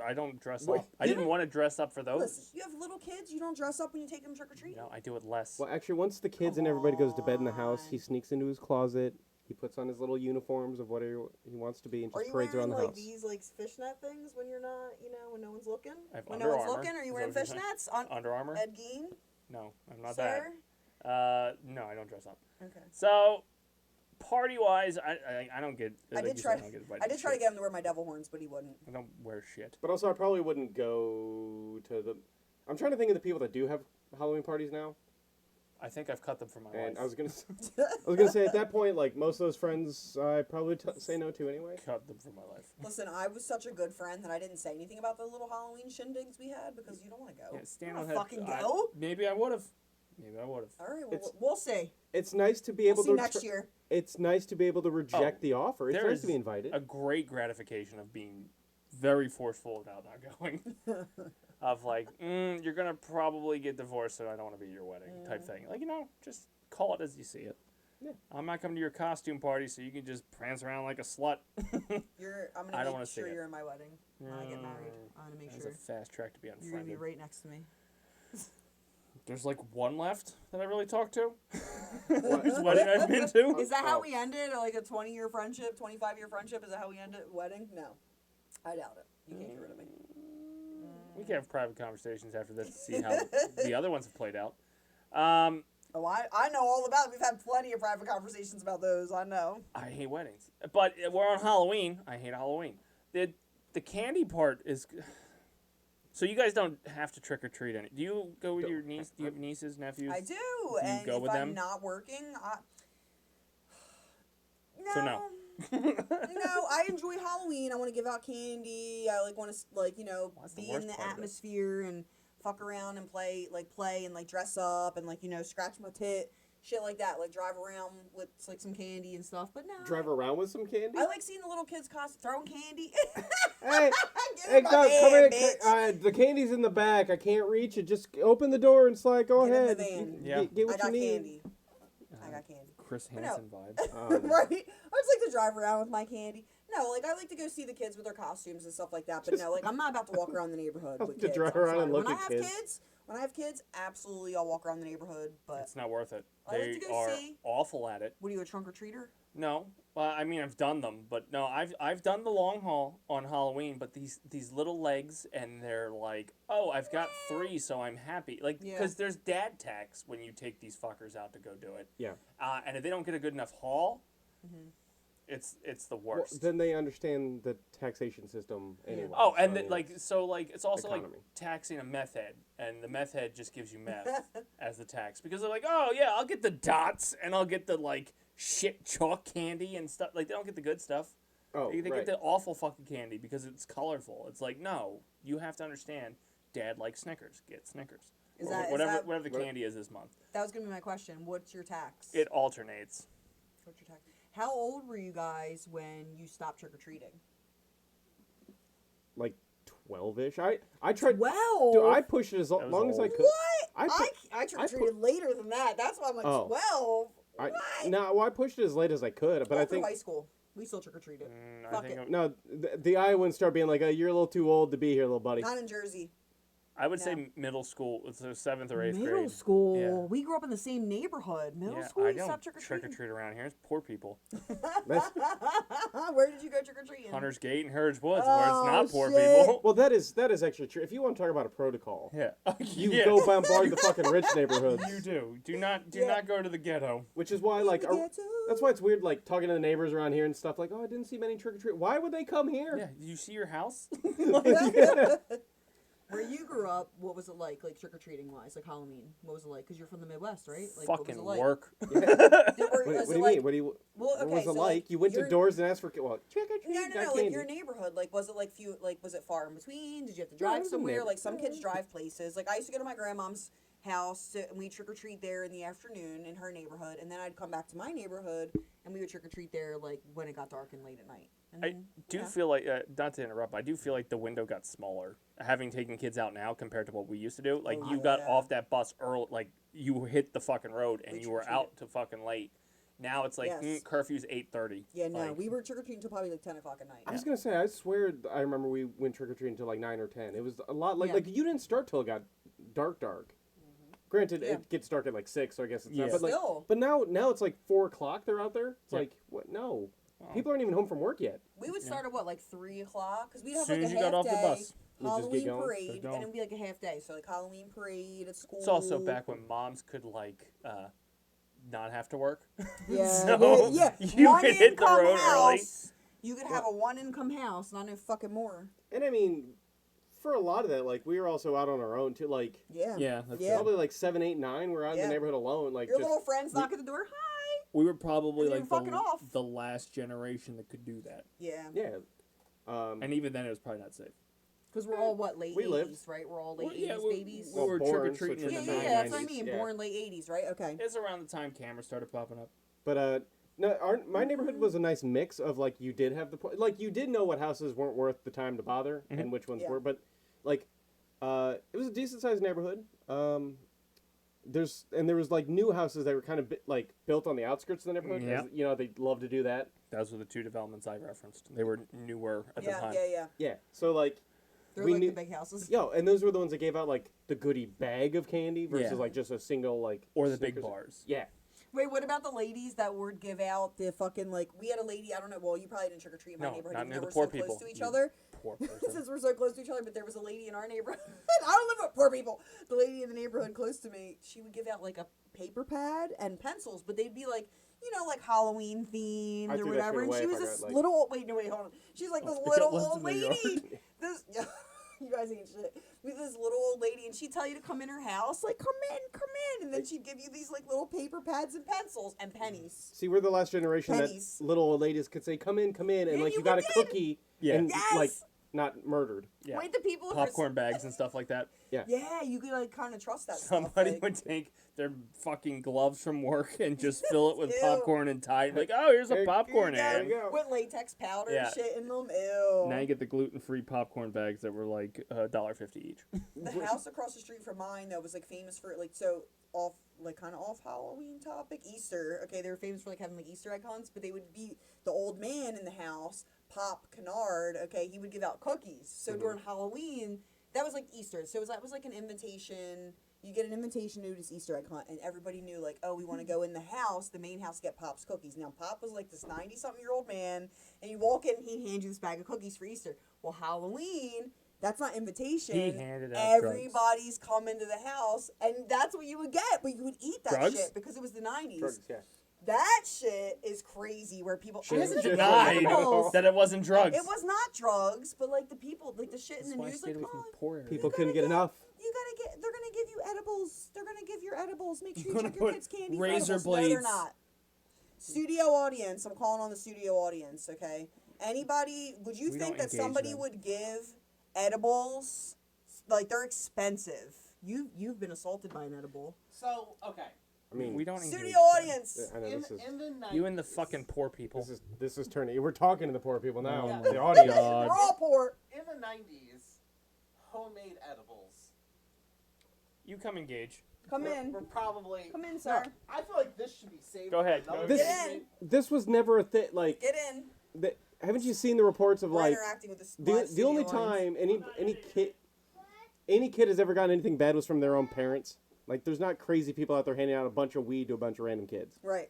I don't dress up. I didn't want to dress up for those. Listen, you have little kids. You don't dress up when you take them trick or treat. No, I do it less. Well, actually, once the kids and everybody goes to bed in the house, he sneaks into his closet. He puts on his little uniforms of whatever he wants to be and just parades around the house. Are you wearing these fishnet things when you're not, when no one's looking? When no one's looking, are you wearing fishnets? Under Armour? Ed Gein? No, I'm not Sir? that. No, I don't dress up. Okay. So, party-wise, I don't get. I did try to get him to wear my devil horns, but he wouldn't. I don't wear shit. But also, I probably wouldn't go to the. I'm trying to think of the people that do have Halloween parties now. I think I've cut them from my And life. I was gonna say at that point, like most of those friends, I probably say no to anyway. Cut them from my life. Listen, I was such a good friend that I didn't say anything about the little Halloween shindigs we had because you don't want to go. Yeah, Stan you would don't have fucking go. Maybe I would have. Maybe I would have. All right, well, we'll see. It's nice to be able We'll see to next year. It's nice to be able to reject the offer. It's There nice is to be invited. a great gratification of being very forceful about not going. Of like, you're gonna probably get divorced, so I don't want to be at your wedding, type thing. Like, just call it as you see it. Yeah. I'm not coming to your costume party, so you can just prance around like a slut. I'm I gonna don't wanna make see sure it. you're in my wedding when I get married. I'm gonna make That's sure. a fast track to be You're gonna be unfriended. right next to me. There's like one left that I really talked to. Whose wedding I've been to. Is that how we ended? Like a 20-year friendship, 25-year friendship? Is that how we ended a wedding? No. I doubt it. You can't get rid of me. We can have private conversations after this to see how the other ones have played out. Oh, I know all about it. We've had plenty of private conversations about those. I know. I hate weddings, but we're on Halloween. I hate Halloween. The candy part is. So you guys don't have to trick or treat any. Do you go with your niece? Do you have nieces, nephews? I do. You And go if with I'm them? not working, no. So no. No, I enjoy Halloween. I want to give out candy. I want to be in the atmosphere and fuck around and play and dress up and scratch my tit, shit like that. Like drive around with some candy and stuff. But no. Drive around with some candy. I like seeing the little kids throwing candy. Hey, Give it my come van, here. bitch. The candy's in the back. I can't reach it. Just open the door and slide. Go Get in ahead. the van. Yeah. Get what I got you need. candy. I got candy. Chris But no. Hansen vibes. Right? I just like to drive around with my candy. No, I like to go see the kids with their costumes and stuff like that. But no, I'm not about to walk around the neighborhood with to kids. drive I'm around sorry. and look when at I have kids. When I have kids, absolutely I'll walk around the neighborhood. But It's not worth it. I like They to go are see. awful at it. What are you, a trunk or treater? No. Well, I mean, I've done them, but no, I've done the long haul on Halloween. But these little legs, and they're like, oh, I've got 3, so I'm happy. Like, because there's dad tax when you take these fuckers out to go do it. Yeah. And if they don't get a good enough haul, it's the worst. Well, then they understand the taxation system anyway. Oh, and so it's also economy. like taxing a meth head, and the meth head just gives you meth as the tax because they're like, oh yeah, I'll get the dots and I'll get the shit chalk candy and stuff. Like they don't get the good stuff. Oh, they right. get the awful fucking candy because it's colorful. It's like no, you have to understand. Dad likes Snickers. Get Snickers. Is that- whatever the candy is this month. That was gonna be my question. What's your tax? It alternates. What's your tax? How old were you guys when you stopped trick or treating? Like 12-ish. I tried. 12? Dude, I pushed it as That was long as I old. could. What? I trick or treated later than that. That's why I'm like Oh. 12. I pushed it as late as I could, but All I through think high school, we still trick or treated. I Fuck think it. no. The Iowans start being like, "You're a little too old to be here, little buddy." Not in Jersey. I would say middle school. It's 7th or 8th grade. Middle school. Yeah. We grew up in the same neighborhood. Middle Yeah, school, I you don't stopped trick or trick or treating. treat around here. It's poor people. Where did you go trick or treating? Hunter's Gate and Heritage Woods, where it's not poor shit. people. Well, that is actually true. If you want to talk about a protocol, Yeah. you Yeah. go bombard the fucking rich neighborhoods. You do. Do not go to the ghetto. Which is why, that's why it's weird, talking to the neighbors around here and stuff. Like, oh, I didn't see many trick or treat. Why would they come here? Yeah. Did you see your house? Where you grew up, what was it like trick or treating wise, like Halloween? What was it like? Because you're from the Midwest, right? Like, what was Fucking it like? work. What do you mean? What do you? Well, okay, what was it so, like? You went to your- doors and asked for trick or treat. No, got like candy. your neighborhood. Was it was it far in between? Did you have to No, it drive was a somewhere? neighbor- Like some kids drive places. Like I used to go to my grandmom's house and we trick or treat there in the afternoon in her neighborhood, and then I'd come back to my neighborhood and we would trick or treat there when it got dark and late at night. And I then, do feel like, not to interrupt, but I do feel like the window got smaller. Having taken kids out now compared to what we used to do. Like, you got off that bus early, like, you hit the fucking road and you were out to fucking late. Now it's like, Yes. curfew's 8:30. Yeah, no, Like, we were trick or treating until probably 10 o'clock at night. I was gonna say, I swear, I remember we went trick or treating until 9 or 10. It was a lot like you didn't start till it got dark. Granted, it gets dark at 6, so I guess it's not. But Still. but now it's 4 o'clock. They're out there. It's like what? No, people aren't even home from work yet. We would start at 3 o'clock because we'd have Soon a as you half got off day the bus. You'd just get Halloween going. parade, Get and going. it would be a half day. So Halloween parade at school. It's also back when moms could, not have to work. Yeah, So, yeah. you One could hit the income road early. house. You could have a one income house, not no fucking more. And I mean, for a lot of that, like, we were also out on our own, too. Like, Yeah. probably like 7, 8, 9, we're out in the neighborhood alone. Like, your little friends knock at the door, hi! We were probably And like you're fucking off. the last generation that could do that. Yeah. Yeah. And even then, it was probably not safe. Because we're all, late We 80s, lived. right? We're all late Well, yeah, 80s we- babies. we were born, trick-or-treating so in yeah, the that's what I 90s. mean. Yeah. Born late 80s, right? Okay. It's around the time cameras started popping up. But, no, my neighborhood was a nice mix of, like, you did have like, you did know what houses weren't worth the time to bother and which ones were, but, like, it was a decent-sized neighborhood. There was, like, new houses that were kind of, like, built on the outskirts of the neighborhood. Yeah. 'Cause, you know, they love to do that. Those were the two developments I referenced. They were newer at the time. Yeah. Yeah, so, like, They're we like knew, the big houses. Yo, and those were the ones that gave out, like, the goodie bag of candy versus, Yeah. like, just a single, like... Or the big Snickers. bars. Yeah. Wait, what about the ladies that would give out the fucking, like, we had a lady, I don't know, well, you probably didn't trick-or-treat in my No, neighborhood. not even near though the we're poor so close people, to each you other. Poor person. Since we're so close to each other, but there was a lady in our neighborhood. I don't live with poor people. The lady in the neighborhood close to me, she would give out, like, a paper pad and pencils, but they'd be, like, you know, like Halloween themed I or threw that whatever. shit And away she if was I this got, like- little, wait, hold on. She's like this Pick up little less old in the lady. You guys ain't shit. With this little old lady, and she'd tell you to come in her house, like, come in, and then she'd give you these, like, little paper pads and pencils and pennies. See, we're the last generation Pennies. that little old ladies could say, come in, and, Yeah, like, you you got a did. cookie, and, Yes! like, not murdered. Yeah. Wait, the people Popcorn bags and stuff like that. Yeah, you could, like, kind of trust that Somebody stuff. would take their fucking gloves from work and just fill it with Ew. popcorn and tie it. Like, oh, here's a There popcorn you ad. go. With latex powder Yeah. and shit in them. Ew. Now you get the gluten-free popcorn bags that were like $1.50 each. The house across the street from mine that was like famous for like kind of off Halloween topic, Easter. Okay, they were famous for like having like Easter egg hunts, but they would be the old man in the house, Pop Kennard. Okay, he would give out cookies. So during Halloween, that was like Easter. So that was like an invitation. You get an invitation to this Easter egg hunt, and everybody knew like, oh, we want to go in the house, the main house, to get Pop's cookies. Now Pop was like this 90-something-year-old man, and you walk in, and he'd hand you this bag of cookies for Easter. Well, Halloween. That's not invitation. He handed out Everybody's coming to the house, and that's what you would get. But you would eat that Drugs? shit because it was the 90s. Drugs, yeah. That shit is crazy. Where people Denied that it wasn't drugs. It was not drugs, but like the people, like the shit in the news, like, oh, People couldn't get enough. you gotta get. They're gonna give you edibles. They're gonna give you edibles. Make sure you gonna check your put kids' candy. for razor edibles. No, they're blades. not. Studio audience. I'm calling on the studio audience. Okay. Anybody? Would you We think don't that engage somebody them. would give edibles? Like they're expensive. You've been assaulted by an edible. So, okay. I mean, We don't engage Studio them. audience. I know In, this is in the 90s, You and the fucking poor people. this is turning. We're talking to the poor people now. Oh The audience. We're all poor. in the 90s, homemade edibles You come engage. Come were in. probably... Come in, sir. No, I feel like this should be saved. Go ahead, for another go This Get in. this was never a thing. Like, Get in. haven't you seen the reports of We're like interacting with this. the only time any kid has ever gotten anything bad was from their own parents. Like, there's not crazy people out there handing out a bunch of weed to a bunch of random kids. Right.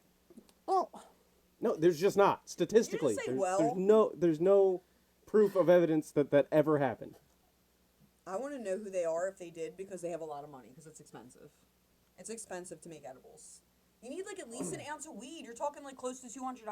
No, there's just not. Statistically, You didn't say there's no proof of evidence that ever happened. I want to know who they are if they did because they have a lot of money because it's expensive. It's expensive to make edibles. You need like at least an ounce of weed. You're talking like close to $200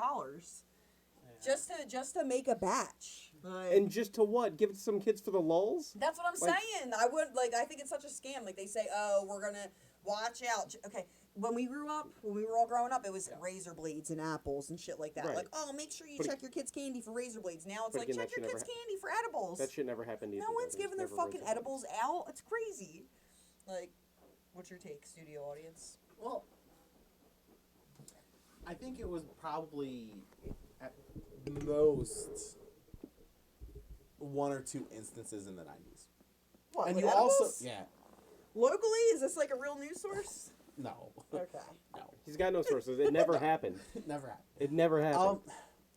just to make a batch. And just to what? Give it to some kids for the lulls? That's what I'm saying. I think it's such a scam. Like they say, oh, we're gonna watch out. Okay, when we were all growing up, it was razor blades and apples and shit like that. Right. Like, oh, make sure you But check your kids' candy for razor blades. Now it's but like again, check that your shit kids' never candy for edibles. That shit never happened either. No one's That was giving their never fucking razor edibles out. It's crazy. Like, what's your take, studio audience? Well, I think it was probably at most one or two instances in the 90s. What, and with you edibles? also, yeah, Locally, is this like a real news source? no, Okay. no, He's got no sources. It never happened. it never happened. It never happened.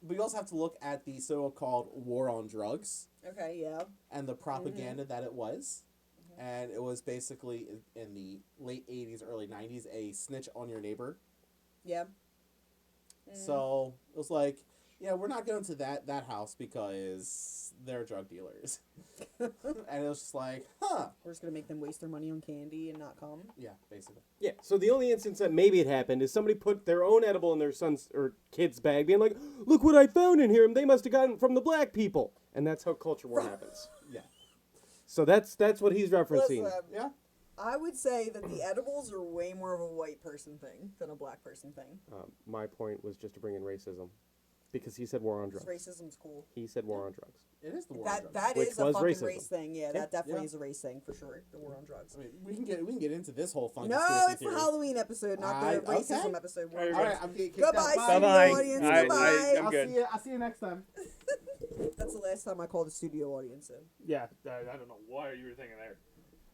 But you also have to look at the so-called war on drugs Okay, yeah. and the propaganda that it was. And it was basically, in the late 80s, early 90s, a snitch on your neighbor. Yeah. So it was like, yeah, we're not going to that house because they're drug dealers. And it was just like, huh. We're just going to make them waste their money on candy and not come. Yeah, basically. Yeah, so the only instance that maybe it happened is somebody put their own edible in their son's or kid's bag, being like, look what I found in here, and they must have gotten it from the black people. And that's how culture war happens. Yeah. So that's what he's referencing. Listen, Yeah. I would say that the edibles are way more of a white person thing than a black person thing. My point was just to bring in racism, because he said war on drugs. Racism's cool. He said war on drugs. It is the war on drugs. That Which is a was fucking racism. race thing. Yeah, that definitely Yeah. is a race thing for sure. The war on drugs. I mean, we can get into this whole fun. No, conspiracy it's the theory. Halloween episode, not the Okay. racism episode. All right, I'm getting kicked Goodbye, out. studio Bye-bye. audience. I- Goodbye. I'm good. I'll see you next time. That's the last time I called the studio audience in. Yeah, I don't know what you were thinking there.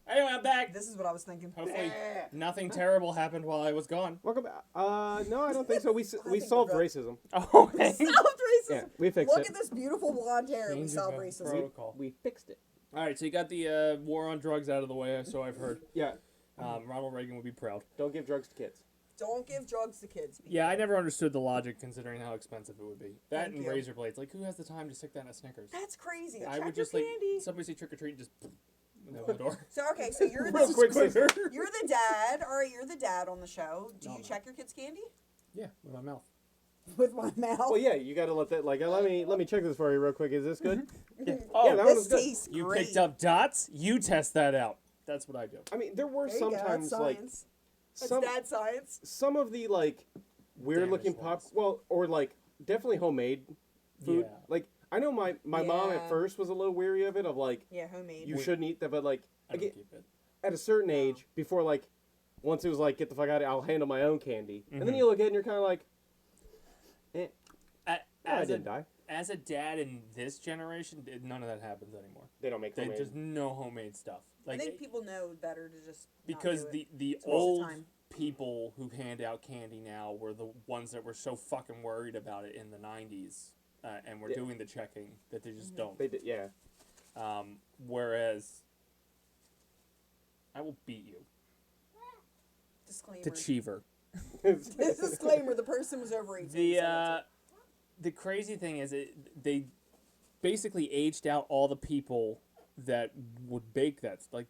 Anyway, I'm back. This is what I was thinking. Hopefully, nothing terrible happened while I was gone. Welcome back. No, I don't think so. We think solved we're good. racism. Oh, We solved racism. Yeah, we fixed Look it. at this beautiful blonde hair. We Change solved of racism. protocol. We fixed it. All right, so you got the war on drugs out of the way, so I've heard. Yeah. Ronald Reagan would be proud. Don't give drugs to kids. Don't give drugs to kids. people. Yeah, I never understood the logic considering how expensive it would be. That Thank and you. razor blades. Like, who has the time to stick that in a Snickers? That's crazy. I Check would your just like candy. somebody say trick or treat and just out the door. So okay, so you're Real quick, the scissor. you're the dad. All right, you're the dad on the show. Do you check your kids' candy Yeah, with my mouth. with my mouth? Well, yeah, you gotta let that. Like, let me check this for you real quick. Is this good? Yeah. Oh, yeah, that one was This good. tastes You great. picked up dots. You test that out. That's what I do. I mean, there were There you go, that's sometimes like science. That's some dad science. some of the like weird looking Damaged pop. ones. Well, or like definitely homemade food. Yeah. Like I know my mom Yeah. at first was a little weary of it. Of like Yeah, homemade. you shouldn't eat that, but like I don't again, keep it. at a certain age, before like once it was like get the fuck out of here, I'll handle my own candy, and then Mhm. you look at it and you're kind of like, I As didn't a, die. as a dad in this generation, none of that happens anymore. They don't make They homemade. just no homemade stuff. Like I think people know better to just not because do it. the It's a waste of old time. people who hand out candy now were the ones that were so fucking worried about it in the 90s and were Yeah. doing the checking that they just don't. They did, yeah. Whereas I will beat you Disclaimer. to Cheever. Disclaimer: the person was over 18. The so that's it. the crazy thing is they basically aged out all the people that would bake that. Like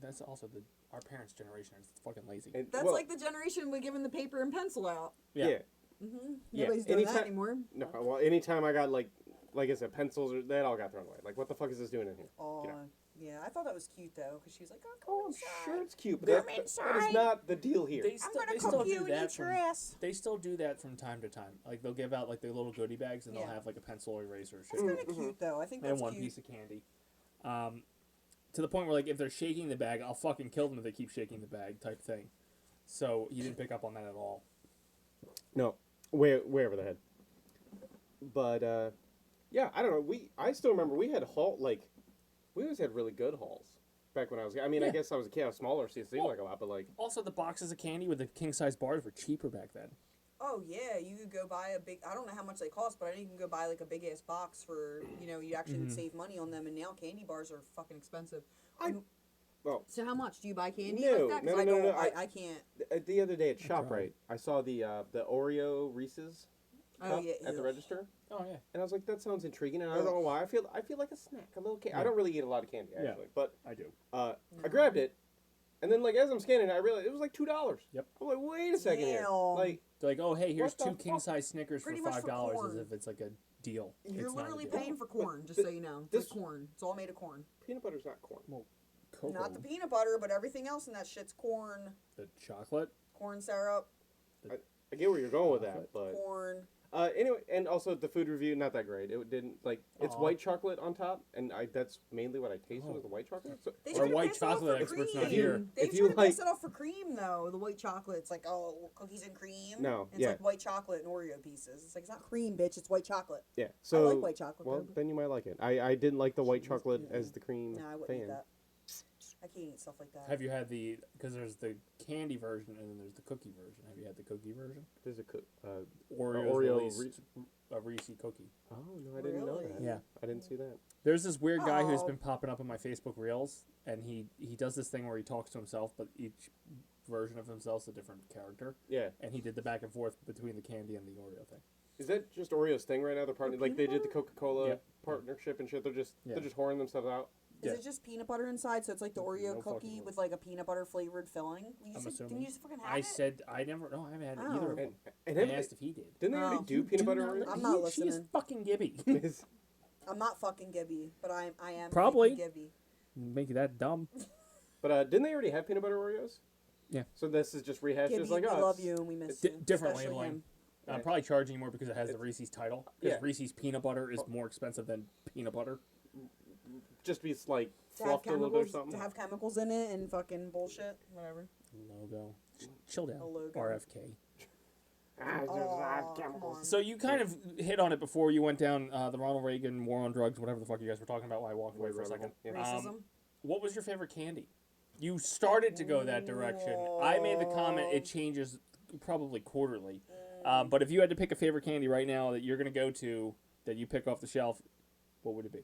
that's also our parents' generation is fucking lazy. And, That's well, like the generation we giving the paper and pencil out. yeah. Yeah. Nobody's doing that Anytime- anymore. No, well, anytime I got like I said, pencils, or that all got thrown away. Like, what the fuck is this doing in here? Oh, You know? yeah. I thought that was cute though, because she was like, "Oh, come Oh, I'm inside. sure it's cute, but Come that is inside. not the deal here. They I'm still, gonna they cook still you do and that eat your from, ass." They still do that from time to time. Like they'll give out like their little goodie bags and they'll Yeah. have like a pencil eraser or shit. It's kind of cute though. I think And that's one cute. piece of candy. To the point where like if they're shaking the bag, I'll fucking kill them if they keep shaking the bag type thing. So he didn't pick up on that at all. No, way over the head. But yeah, I don't know. I still remember we had we always had really good hauls back when I was. I mean, I Yeah. guess I was a kid. I was smaller, so it seemed like a lot. But like, Also, the boxes of candy with the king size bars were cheaper back then. Oh yeah, you could go buy a big. I don't know how much they cost, but I think you can go buy like a big ass box for you actually would save money on them. And now candy bars are fucking expensive. well, So how much do you buy candy No, like that? 'Cause no, I no, don't. no, I can't. the other day at ShopRite, I saw the Oreo Reese's Oh cup yeah. at the ew. register, Oh yeah, and I was like, that sounds intriguing. And I don't know why. I feel like a snack, a little candy. I don't really eat a lot of candy actually, but I do. I grabbed it, and then like as I'm scanning, I realized it was like $2. Yep. I'm like, wait a second here, Damn. like. They're like, oh hey, here's What the two king size Snickers Pretty for much for $5, as corn. if it's like a deal. You're It's not a literally deal. paying for corn, just But so you know. this- It's corn. It's all made of corn. Peanut butter's not corn. Well, cocoa, Not the peanut butter, but everything else in that shit's corn. the chocolate. Corn syrup, I get where you're going with that, but corn. anyway, and also the food review not that great. It didn't like it's Aw. white chocolate on top, and that's mainly what I tasted was the white chocolate. So, They Our try to white pass it off chocolate for expert's cream. not here. They If try you to like- pass it off for cream though. The white chocolate, it's like cookies and cream. No, it's yeah. like white chocolate and Oreo pieces. It's like it's not cream, bitch. It's white chocolate. yeah, so I like white chocolate. well, though. then you might like it. I didn't like the white chocolate as the cream No, I wouldn't fan. eat that. I can't eat stuff like that. Have you had because there's the candy version and then there's the cookie version. Have you had the cookie version? There's a Oreo's Oreo released a Reese cookie. Oh no, I didn't know Really? that. Yeah. I didn't see that. There's this weird guy who's Oh. been popping up in my Facebook Reels, and he does this thing where he talks to himself, but each version of himself's a different character. Yeah, And he did the back and forth between the candy and the Oreo thing. is that just Oreo's thing right now? They're partnering like they did the Coca-Cola Yeah. partnership and shit. They're just Yeah. whoring themselves out. Is Yeah. it just peanut butter inside? So it's like the Oreo No fucking cookie clue. with like a peanut butter flavored filling. You I'm said, assuming. can you just fucking have I it? said I haven't had Oh. either of And them. and I have asked if he did. didn't they already Oh. do peanut butter Oreos? I'm not She is listening. fucking Gibby. Is- I'm not fucking Gibby, but I am Probably. fucking Gibby. Make it that dumb. But didn't they already have peanut butter Oreos? Yeah. So this is just rehashed. Kid, It's like, we oh, love you and we miss you. Different especially labeling. him. I'm probably charging more because it has the Reese's title. Because Yeah. Reese's peanut butter is more expensive than peanut butter. Just be like To have fluffed a little bit or chemicals, something. to have chemicals in it and fucking bullshit, whatever. Logo. Chill down. A logo. RFK. Oh, come on. So you kind of hit on it before you went down the Ronald Reagan war on drugs, whatever the fuck you guys were talking about while I walked away for a second. Racism. What was your favorite candy? You started to go that direction. I made the comment it changes probably quarterly. But if you had to pick a favorite candy right now that you're going to go to, that you pick off the shelf, what would it be?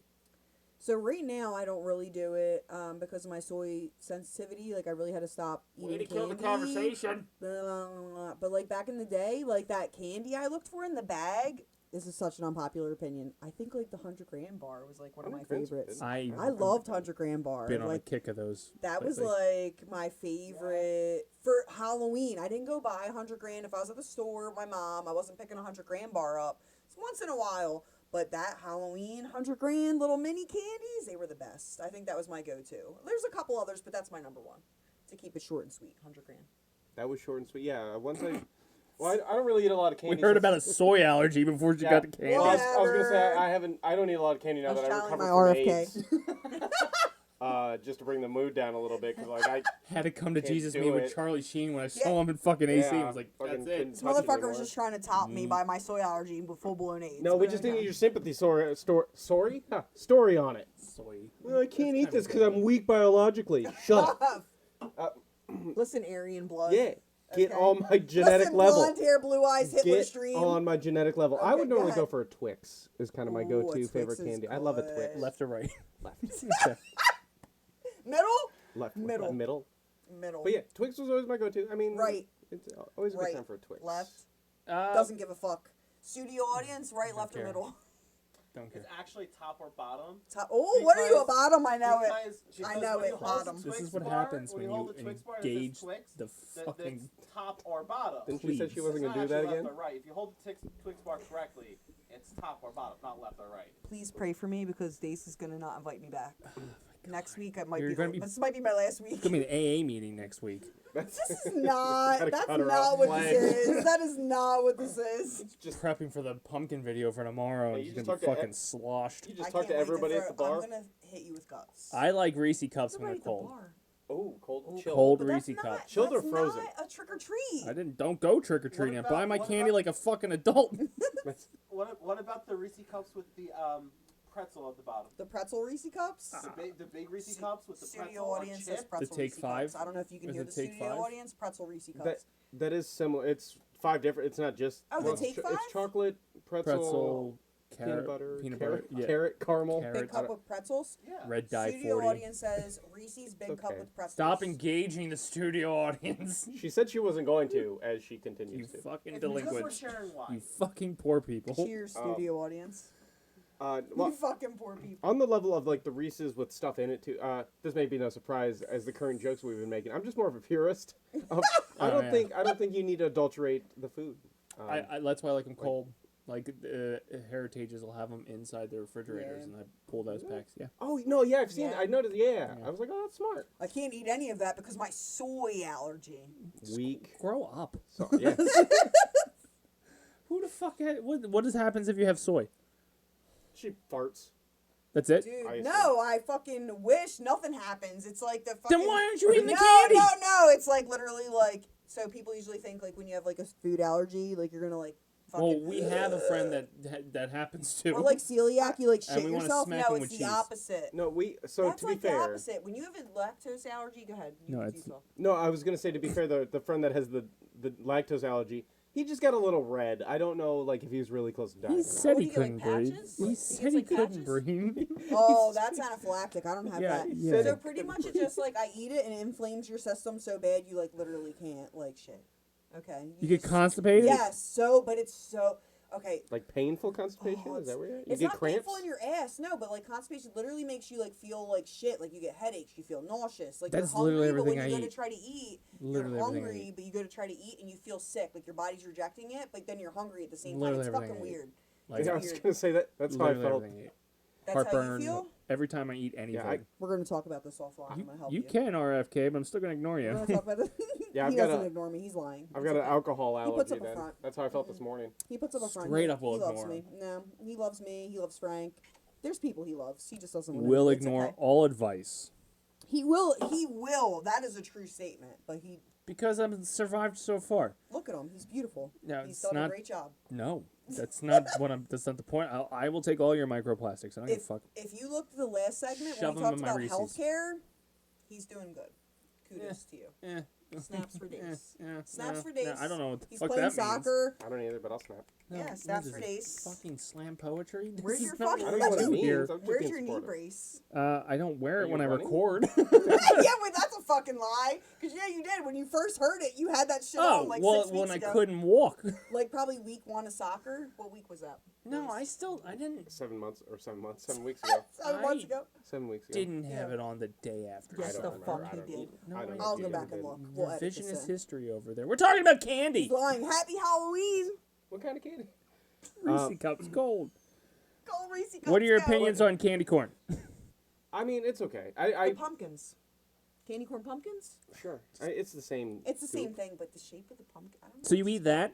So right now I don't really do it because of my soy sensitivity. Like I really had to stop eating Way to candy. kill the conversation. But like back in the day, like that candy I looked for in the bag. This is such an unpopular opinion. I think like the 100-gram bar was like one of my favorites. I loved 100-gram bar. Been on like, a kick of those. That was lately. like my favorite for Halloween. I didn't go buy 100 grand if I was at the store with my mom. I wasn't picking a 100-gram bar up. It's once in a while. But that Halloween 100 grand little mini candies, they were the best. I think that was my go-to. There's a couple others, but that's my number one. To keep it short and sweet, 100 grand. That was short and sweet. Yeah, once I... Well, I don't really eat a lot of candy. We heard about a soy allergy before she got the candy. Well, I was gonna say I don't eat a lot of candy now that I recovered from AIDS. Just to bring the mood down a little bit, because like I had to come to can't Jesus do me with it. Charlie Sheen when I saw him in fucking AC. I was like, fucking that's it. couldn't This touch it motherfucker anymore. was just trying to top me by my soy allergy with full-blown AIDS. No, we just didn't need your sympathy story on it. Soy. Well, I can't eat this because I'm weak biologically. Shut up. Listen, Aryan blood. Yeah. Get Okay. on my genetic Listen, level. blonde hair, blue eyes, Hitler Get stream. on my genetic level. I Okay, would go normally go ahead. for a Twix. Is kind of my Ooh, a go-to Twix favorite is candy. I love a Twix. good. Left or right? Left. Middle? Left. Middle. Middle. Middle. But yeah, Twix was always my go-to. I mean, Right. It's always a good Right. time for a Twix. Left. Doesn't give a fuck. Studio audience, right, left, or care. middle? Don't care. It's actually top or bottom. Top. Oh, what are you, a Because- bottom? I know it. because I know when it, you hold the bottom. This is Twix what bar, happens when hold you the Twix bar and it says engage Twix, the fucking... that's top or bottom. Didn't she say she Please. wasn't It's gonna not do that actually again? left or right. If you hold the Twix bar correctly, it's top or bottom, not left or right. Please pray for me because Dace is gonna not invite me back. Next week, You're gonna be- this might be my last week. It's going to be an AA meeting next week. This is not. Gotta That's cut her not off. what Flag. this is. That is not what this is. Just prepping for the pumpkin video for tomorrow. Hey, and you she's just going to be talk to fucking sloshed. You just I talk to can't wait everybody at the throw- bar. I'm gonna hit you with guts. I like Reese cups when Everybody they're at the cold. bar. Oh, cold, chilled. Cold But that's Reese not, cups. Chilled or that's frozen? not a trick or treat. Don't go trick or treating. What Buy about- my what candy about- like a fucking adult. What about the Reese cups with the pretzel at the bottom? The pretzel Reese cups. The big Reese cups with the Studio pretzel or audience says chip? pretzel Take Reese Five? cups. I don't know if you can Is hear it the Take studio Five? audience. Pretzel Reese cups. That is similar. It's 5 different. It's not just. Oh, well, the Take it's Five? chocolate, pretzel, carrot, peanut butter, peanut carrot, butter, yeah. carrot, caramel. Carrot. Big cup with pretzels. Yeah. Red dye Studio 40. audience says Reese's big cup okay. with pretzels. Stop engaging the studio audience. She said she wasn't going to, as she You continues to. fucking It's because we're delinquents. sharing wine. You fucking poor people. Cheers, studio audience. Well, You fucking poor people. on the level of like the Reese's with stuff in it too. This may be no surprise as the current jokes we've been making. I'm just more of a purist. I don't think you need to adulterate the food. That's why I like them cold. Like Heritages will have them inside their refrigerators, Yeah. and I pull those packs. Yeah. Oh no, yeah, I've seen it. Yeah. I noticed. Yeah. I was like, oh, that's smart. I can't eat any of that because my soy allergy. Weak. Grow up. So yeah. Who the fuck? What happens if you have soy? She farts. That's it. Dude, I assume. no, I fucking wish nothing happens. It's like the fucking... Then why aren't you eating the no, candy? No, it's like literally like... So people usually think like when you have like a food allergy, like you're gonna like fucking... Well, we have a friend that happens to. Or like celiac, you like And shit we wanna yourself. smack No, him it's with the cheese. opposite. No, so That's to be like the fair, opposite. When you have a lactose allergy, go ahead. No, You it's- talk. no, I was gonna say to be fair, the friend that has the lactose allergy, he just got a little red. I don't know, like if he was really close to dying. He or not. said What, he do you get, like, couldn't breathe. patches? He He said gets, he like, couldn't patches? breathe. Oh, that's anaphylactic. I don't have Yeah, that. yeah. So pretty much it just like I eat it and it inflames your system so bad you like literally can't like shit. Okay. You get just- constipated? Yes. So, but it's so okay. Like painful constipation? Oh, Is that where you're at? You It's get not cramps? painful in your ass, no, but like constipation literally makes you like feel like shit. Like you get headaches, you feel nauseous. Like That's you're hungry, literally but when everything you I go eat. to try to eat, Literally you're everything I hungry, eat. but you go to try to eat and you feel sick. Like your body's rejecting it, but then you're hungry at the same Literally time. It's everything fucking I eat. weird. Like, It's Yeah, I was weird. gonna say that's how I literally felt. everything I eat. That's how Heartburn. you feel? every time I eat anything. We're going to talk about this offline. I'm going to help you. You can RFK, but I'm still going to ignore you. We're going to talk about it. Yeah, he doesn't ignore me. He's lying. I've got an alcohol allergy. He puts up a then. front. That's how I felt this morning. He puts up a front. Straight up will he loves ignore me. No, he loves me. He loves Frank. There's people he loves. He just doesn't want to. Will It's ignore okay. all advice. He will. He will. That is a true statement. But he. Because I've survived so far. Look at him. He's beautiful. No, He's it's done not, a great job. No, that's not what I'm. That's not the point. I will take all your microplastics. I don't give a fuck. If you looked at the last segment Shove when we them talked in my about Reese's. healthcare, he's doing good. Kudos to you. Snaps for Dace. Snaps for Dace. I don't know what the He's fuck playing that soccer. I don't either, but I'll snap. Yeah, snaps for Dace. Fucking slam poetry. Where's This your is not fucking? what I don't know what it do means. here. I'm just Where's being your knee supportive. brace? I don't wear it Are when I you running? record. Yeah, but that's a fucking lie. Because yeah, you did. When you first heard it, you had that shit on like 6 weeks when ago. I couldn't walk. Like probably week 1 of soccer. What week was that? No, I didn't. 7 months. 7 weeks ago. 7 months ago. 7 weeks ago. Didn't have it on the day after. Yes, I the don't fuck remember. he did. I don't I'll know go if back you and did. look. We'll edit this Revisionist in. history over there. We're talking about candy. He's lying. Happy Halloween. What kind of candy? Reese cups gold. Gold Reese cups. What are your go. opinions on candy corn? I mean, it's okay. The pumpkins. Candy corn pumpkins? Sure. It's the same. It's the goop. same thing, but the shape of the pumpkin. I don't know. So you eat that?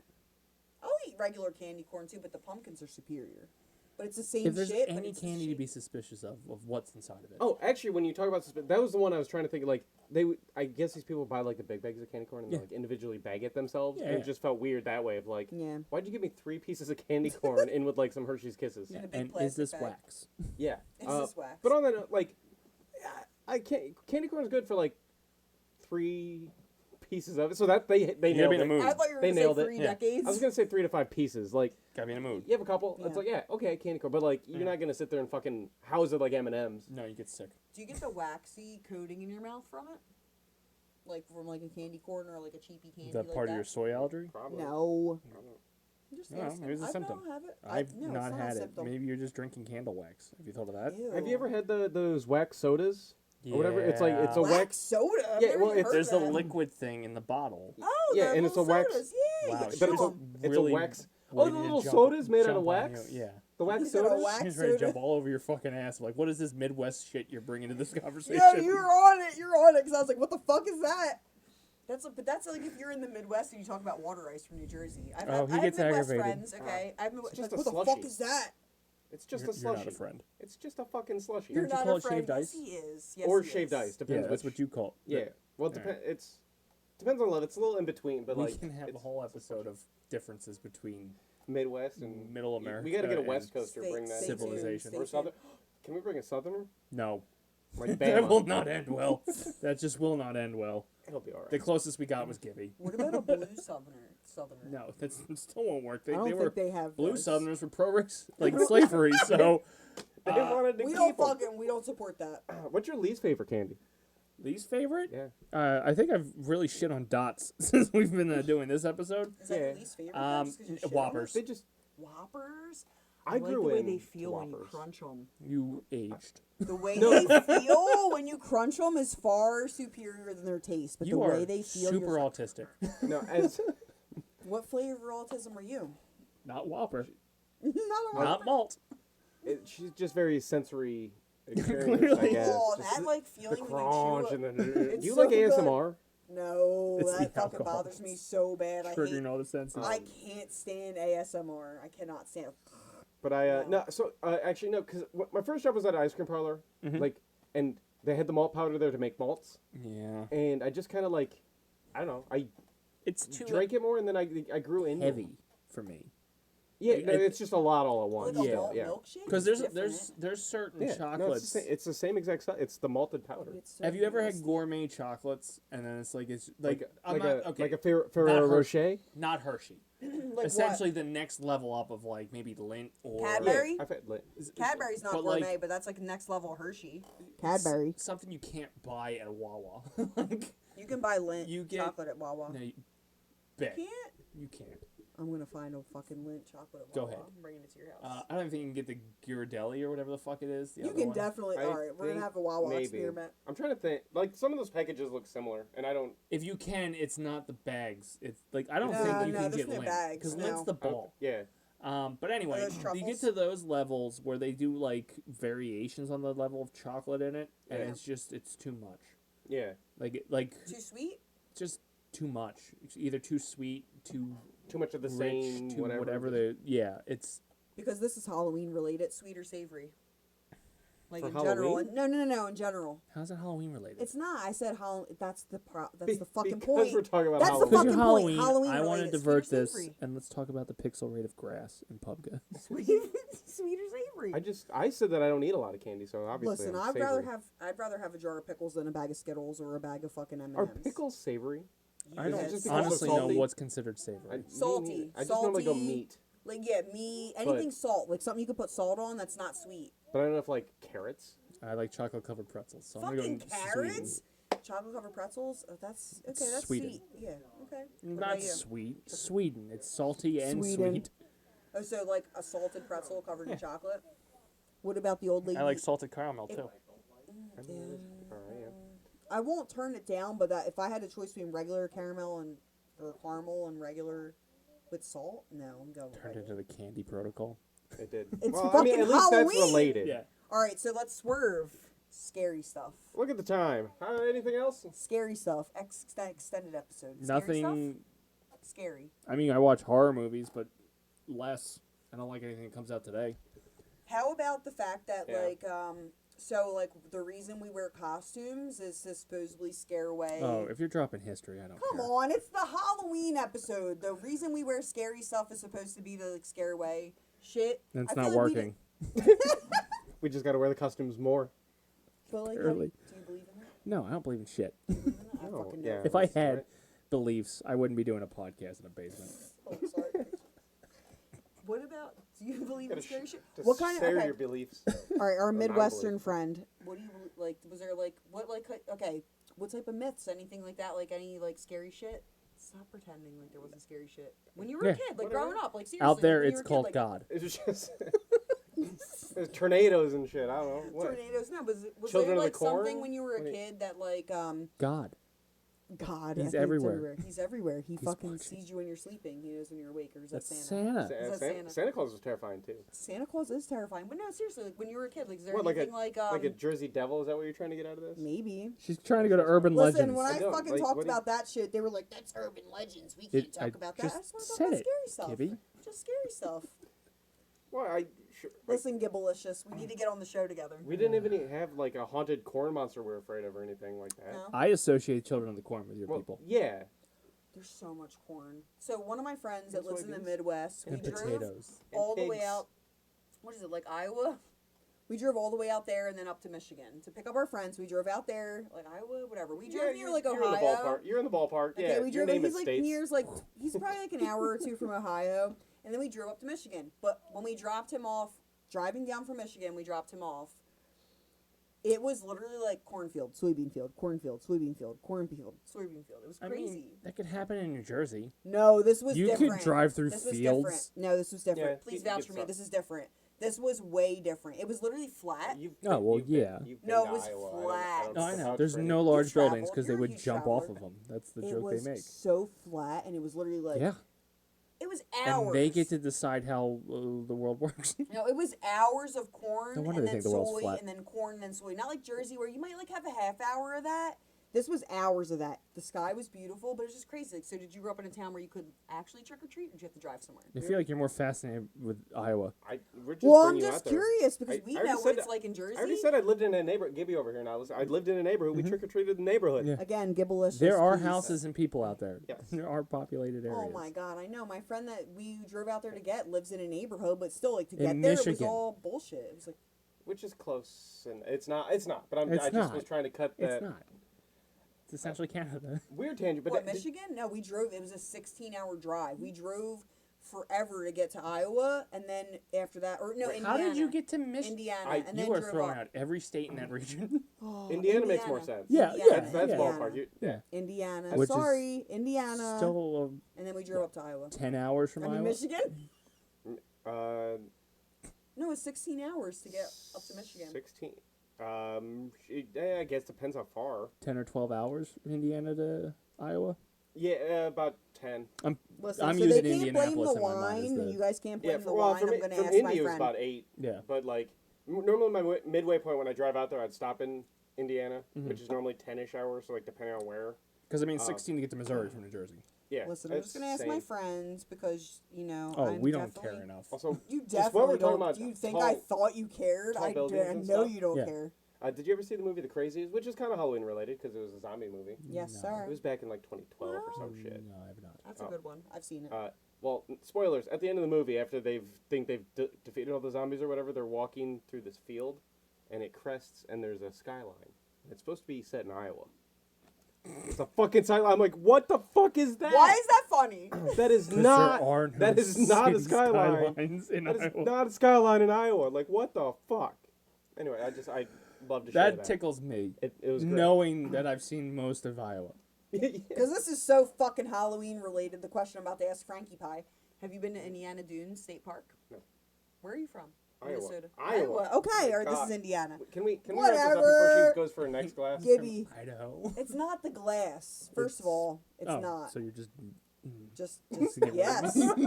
I'll eat regular candy corn too, but the pumpkins are superior. But it's the same If there's shit. but any it's the candy to shape. be suspicious of what's inside of it. Oh, actually, when you talk about that was the one I was trying to think. Like I guess these people buy like the big bags of candy corn and they, like individually bag it themselves, and Yeah. it just felt weird that way. Of like, Yeah. why'd you give me 3 pieces of candy corn in with like some Hershey's Kisses? Yeah, a big and is plastic this bag. wax? Yeah. Is this wax? But on that note, like, I can't. Candy corn is good for like 3 pieces of it. So that they gotta nailed be in it. a mood. I thought you were They going to nailed say it. 3 Yeah. decades. I was gonna say 3 to 5 pieces. Like, Gotta be in a mood. you have a couple. It's Yeah. like, yeah, okay, candy corn, but like you're not gonna sit there and fucking house it like M&Ms. No, you get sick. Do you get the waxy coating in your mouth from it? Like from like a candy corn or like a cheapy candy Is that like part that? of your soy allergy? Probably. No. I'm just No, asking. maybe it's a I symptom. don't have it. I've no, not it's had a it. symptom. Maybe you're just drinking candle wax. Have you thought of that? Ew. Have you ever had those wax sodas or whatever? It's like it's a wax wax. soda? I've Yeah, never well, even it's- heard There's the that. liquid thing in the bottle. Oh, Yeah, the and it's a little wax- sodas. Yeah, Wow, you But can it's chew a, 'em. it's really a wax. Oh, ready the to little jump- sodas made out jump of on wax. you. Yeah. The wax You said a sodas. wax She's ready to soda. jump all over your fucking ass. Like, what is this Midwest shit you're bringing to this conversation? Yeah, you're on it. You're on it. Because I was like, what the fuck is that? But that's like if you're in the Midwest and you talk about water ice from New Jersey. Oh, he I have gets Midwest aggravated. friends, okay? I have Midwest just friends. a What the fuck slushie. is that? It's just You're a slushy. not a friend. It's just a fucking slushy. You're Don't you not call a it friend. shaved Yes, ice? he is. Yes, Or he shaved is. ice. Yeah, Depends. that's which- what you call it. Yeah. Well, it Alright. it's depends on level. It's a little in between, but We like can have a it's whole episode of differences between Midwest and Middle America. We got to get a and West Coaster. Bring that Stay tuned, civilization. stay Or tuned. Southern. Can we bring a Southerner? No. Like That Bama. will not end well. That just will not end well. It'll be alright. The closest we got was Gibby. What about a blue southerner? No, that still won't work. I don't They think were they have blue those. Southerners were pro like slavery, so They wanted to We keep don't 'em. fucking. We don't support that. What's your least favorite candy? least favorite. Yeah. I think I've really shit on Dots since we've been doing this episode. Is that your least favorite? Just 'cause you shit on Whoppers. They just. Whoppers. I like grew the way in they feel when you Whoppers. crunch them. You aged. The way they feel when you crunch them is far superior than their taste. But You the are way they feel, super you're autistic. No, as What flavor of autism are you? Not Whopper. Not a Not malt. she's just very sensory experience, I Clearly. guess. Oh, Just that like the feeling when crunch you chew and it. the. It's Do you so like good. ASMR? No, It's that the fucking alcohol. bothers me so bad. I Triggering hate. all the senses. I can't stand ASMR. I cannot stand. But no. So actually no, because my first job was at an ice cream parlor, like, and they had the malt powder there to make malts, Yeah. and I just kind of like, I don't know, I It's too drank it more, and then I grew into it. heavy for me. Yeah, Like, no, it's just a lot all at once. Like a Yeah. malt yeah. milkshake. Because is there's certain Yeah, no, chocolates. it's the same exact stuff. It's the malted powder. It's so Have you ever had nasty. gourmet chocolates and then it's like I'm like not a okay, like a Ferrero Rocher. not Hershey. Like Essentially the next level up of like maybe Lindt or Cadbury? I've had like, Cadbury's not but, gourmet, like, but that's like next level Hershey. Cadbury. something you can't buy at a Wawa. Like, You can buy Lindt you get chocolate at Wawa. no, bet Can't. you can't. I'm gonna find a fucking Lindt chocolate at Go Wawa. ahead. I'm bringing it to your house. I don't think you can get the Ghirardelli or whatever the fuck it is. The You other can one. definitely. I All right, we're gonna think have a Wawa maybe. experiment. I'm trying to think. Like some of those packages look similar, and I don't. If you can, it's not the bags. It's like I don't No, think you no, can there's get no Lindt bags, because no. Lindt's the ball. Yeah. But anyway, those you get truffles? to those levels where they do like variations on the level of chocolate in it, and Yeah. it's too much. Yeah. Like Too sweet? just too much. It's either too sweet, too much of the rich, same, too whatever. it's Because this is Halloween related, sweet or savory. Like For in general. Halloween? No, in general. How's it Halloween related? It's not. I said that's the fucking because point. we're talking about that's Halloween. the fucking Because point. Halloween, Halloween I want to related, divert sweet or this, savory. and let's talk about the pixel rate of grass in PUBG. Sweet or savory. I said that I don't eat a lot of candy, so obviously Listen, I'm I'd savory. rather have a jar of pickles than a bag of Skittles or a bag of fucking M&Ms. Are pickles savory? I Is it don't just because honestly they're know salty? what's considered savory. Salty. I just normally go Salty. meat, Like meat, anything salt, like something you could put salt on that's not sweet. but I don't know if like carrots. I like chocolate covered pretzels. So Fucking I'm gonna go carrots, chocolate covered pretzels. Oh, that's okay. That's Sweden. sweet. Yeah. Okay. What Not about you? sweet. Sweden. It's salty and Sweden. sweet. Oh, so like a salted pretzel covered in chocolate. What about the old lady? I like salted caramel too. I won't turn it down, but if I had a choice between regular caramel and or caramel and regular with salt, no, I'm going. Turned into the candy protocol. It did. It's well, fucking I mean, at least Halloween. that's related. Yeah. All right, so let's swerve. Scary stuff. Look at the time. Anything else? Scary stuff. Extended episode. Scary Nothing. Stuff? Scary. I mean, I watch horror movies, but less. I don't like anything that comes out today. How about the fact that Yeah. so the reason we wear costumes is to supposedly scare away. Oh, if you're dropping history, I don't Come care. on, it's the Halloween episode. The reason we wear scary stuff is supposed to be to scare away shit. That's I not feel like working. We just got to wear the costumes more. But like, Early. do you believe in it? No, I don't believe in shit. I fucking do. yeah. If I that's had right. beliefs, I wouldn't be doing a podcast in a basement. Oh, sorry. What about? Do you believe in Gotta scary shit? Just What kind of? share Okay. your beliefs. All right, our non-belief. Midwestern friend. What do you like? Was there like what like okay? What type of myths? Anything like that? Like any like scary shit? Stop pretending like there wasn't scary shit when you were a Yeah. kid, like growing up, like seriously. Out there, when you it's were a kid, called like, God. It was just there's tornadoes and shit. I don't know. What? Tornadoes. No, was Children there of the like something Corn? when you were a What do you- kid that like God. God? He's I think everywhere. It's He's everywhere. He fucking fucking- sees you when you're sleeping. He knows when you're awake. Or is that That's Santa? Santa. Is that Santa? Santa Claus was terrifying too. Santa Claus is terrifying. But no, seriously, like when you were a kid, like is there What, like anything like a Jersey Devil? Is that what you're trying to get out of this? maybe? She's trying to go to urban Listen, legends. when I I don't, fucking like, talked what do you- about that shit, they were like, "That's urban legends. We can't talk about that." I just want to talk said about it, scary stuff. Gibby. Just scary stuff. Well, Listen, Gibblicious, we need to get on the show together. we didn't even have like a haunted corn monster we're afraid of or anything like that. No. I associate Children of the Corn with your Well, people. yeah. There's so much corn. So one of my friends that And lives in the soybeans. Midwest, we And drove potatoes. all And the way pigs. out. What is it, like Iowa? We drove all the way out there and then up to Michigan to pick up our friends. We drove out there, like Iowa, whatever. We drove near like you're Ohio. In the ballpark. You're in the ballpark. Okay, Yeah. we your drove. name He's is like states. near, like he's probably like an hour or two from Ohio, and then we drove up to Michigan. But when we dropped him off, driving down from Michigan, we dropped him off. It was literally like cornfield, soybean field, cornfield, soybean field, cornfield, soybean field. It was I crazy. mean, that could happen in New Jersey. No, this was You different. could drive through this was fields. different. No, this was different. Yeah, Please you vouch get for me. some. This is different. This was way different. It was literally flat. Oh, well, yeah. No, it was flat. No, I know. vouch There's for no anything. large You travel. buildings because they You're a would huge jump off traveler. of them. That's the It joke was they make. so flat, and it was literally like Yeah. It was hours. And they get to decide how the world works. No, it was hours of corn No wonder and they then think the world's soy flat. and then corn and then soy. Not like Jersey where you might like have a half hour of that. This was hours of that. The sky was beautiful, but it was just crazy. Like, so did you grow up in a town where you could actually trick or treat, or did you have to drive somewhere? I feel like you're more fascinated with Iowa. We're just Well, I'm bringing you just out there. curious because I we already know what said it's that- like in Jersey. I already said I lived in a neighborhood. Gibby over here now. Listen, I lived in a neighborhood. We trick or treated the neighborhood. Yeah. Again, Gibblicious. There are please. houses and people out there. Yes. There are populated areas. Oh my god, I know. My friend that we drove out there to get lives in a neighborhood, but still, like to In get there, it was Michigan. all bullshit. It was like Which is close, and it's not. It's not. But It's I just not. was trying to cut that. It's not. It's essentially Canada. Weird tangent, but what, that- Michigan? No, we drove. It was a 16-hour drive. We drove forever to get to Iowa, and then after that, or no, Indiana. How did you get to Michigan? Indiana, and You then are drove throwing up. out every state in that region. Oh, Indiana makes more sense. Yeah, Indiana, That's Indiana. ballpark. Yeah. Indiana. Which is Sorry, Indiana. Still and then we drove up to Iowa. 10 hours from I mean, Iowa. Michigan? Uh, No, it's 16 hours to get up to Michigan. 16. I guess depends how far. 10 or 12 hours from Indiana to Iowa. Yeah, about 10. Listen, I'm so using they can't blame Indianapolis the in my mind as wine. the- You guys can't blame the well, wine. from I'm going to from ask Indy my it was friend. about 8. Yeah. But like normally my midway point when I drive out there, I'd stop in Indiana, Mhm. which is normally 10-ish hours, so like depending on where. Because I mean, 16 to get to Missouri from New Jersey. Yeah. Listen, I'm just going to ask my friends because, Oh, I'm we don't definitely- care enough. Also, You just what we're definitely talking don't. about. Do you think tall- I thought you cared? tall I buildings and know stuff. you don't Yeah. care. Did you ever see the movie The Crazies, which is kind of Halloween related because it was a zombie movie? Yes, sir. It was back in like 2012 or some shit. No, I have not. That's a good one. I've seen it. Well, spoilers. At the end of the movie, after they've defeated all the zombies or whatever, they're walking through this field, and it crests, and there's a skyline. It's supposed to be set in Iowa. It's a fucking skyline. I'm like, what the fuck is that? Why is that funny? That is 'Cause not. there are no That is not a city skyline. skylines in That is Iowa. not a skyline in Iowa. Like, what the fuck? Anyway, I love to share That that. tickles me. It was great. knowing that I've seen most of Iowa. Because this is so fucking Halloween related. The question I'm about to ask Frankie Pie: have you been to Indiana Dunes State Park? No. Where are you from? Iowa. Minnesota. Iowa. Okay, Oh my or this God. is Indiana. Can we wrap this up before Whatever. she goes for her next glass? Gibby. Idaho. It's not the glass. First of all, it's Oh, not. So you're just. Just to get rid of yes. me.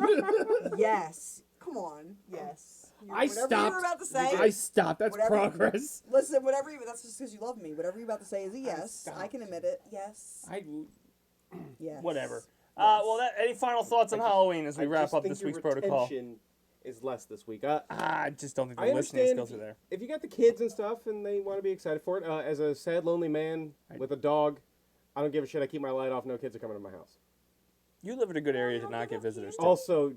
Yes. Come on. Yes. I whatever stopped. you were about to say. I stopped. That's whatever- progress. Listen, whatever you. That's just because you love me. Whatever you're about to say is a yes. I can admit it. Yes. Yes. Whatever. Well, any final thoughts on Halloween as we I wrap just up think this your week's protocol? retention is less this week. I just don't think the I listening understand skills are there. if you got the kids and stuff and they want to be excited for it. As a sad, lonely man with a dog, I don't give a shit. I keep my light off. No kids are coming to my house. You live in a good area to not get visitors. To. Also,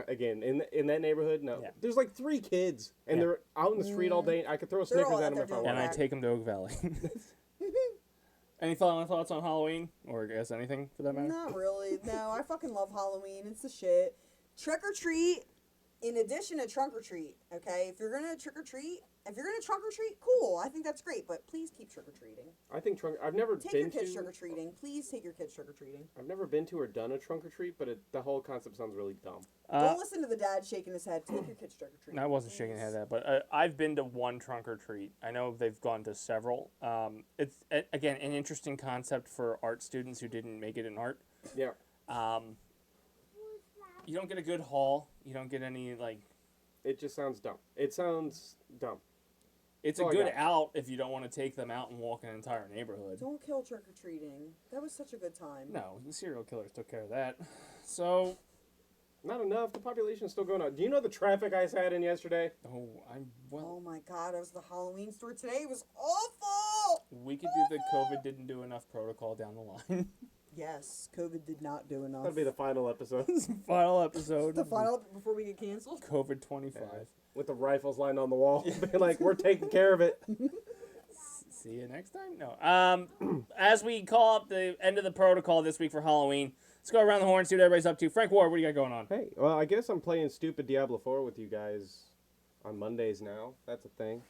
again, in that neighborhood, no. Yeah. There's like 3 kids, and they're out in the street all day. I could throw a They're Snickers all at out them there if I doing wanted. And I take them to Oak Valley. Any final thoughts on Halloween, or I guess anything for that matter? Not really. No, I fucking love Halloween. It's the shit. Trick or treat, in addition to trunk or treat. Okay, if you're gonna trunk or treat, cool. I think that's great. But please keep trick or treating. I think I've never Take been your kids to. trick or treating. Please take your kids trick or treating. I've never been to or done a trunk or treat, but the whole concept sounds really dumb. Don't listen to the dad shaking his head. Take your kids trick or treating. I wasn't shaking head at that, but I've been to one trunk or treat. I know they've gone to several. It's again an interesting concept for art students who didn't make it in art. Yeah. You don't get a good haul. You don't get any like. It just sounds dumb. It sounds dumb. It's That's a all I good got. out if you don't want to take them out and walk an entire neighborhood. Don't kill trick or treating. That was such a good time. No, the serial killers took care of that. So. Not enough. The population's still going up. Do you know the traffic I sat in yesterday? Oh, Oh my God! I was at the Halloween store today. It was awful. We could do the COVID didn't do enough protocol down the line. Yes, COVID did not do enough. That'll be the final episode. Final episode. The final before we get canceled. COVID 25. With the rifles lined on the wall. Like, we're taking care of it. See you next time. No. As we call up the end of the protocol this week for Halloween, let's go around the horn, see what everybody's up to. Frank Ward, what do you got going on? Hey, well, I guess I'm playing stupid Diablo 4 with you guys on Mondays now. That's a thing.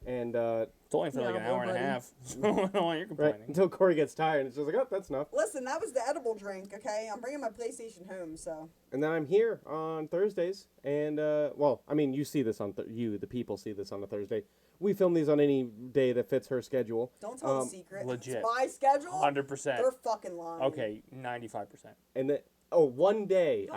And it's only for like an hour and a half. So I don't know why you're complaining. Right, until Cori gets tired, and it's just like, oh, that's enough. Listen, that was the edible drink. Okay, I'm bringing my PlayStation home. So. And then I'm here on Thursdays, and well, I mean, you see this on the people see this on a Thursday. We film these on any day that fits her schedule. Don't tell the secret. Legit. It's my schedule. 100%. They're fucking lying. Okay, 95%. And then, one day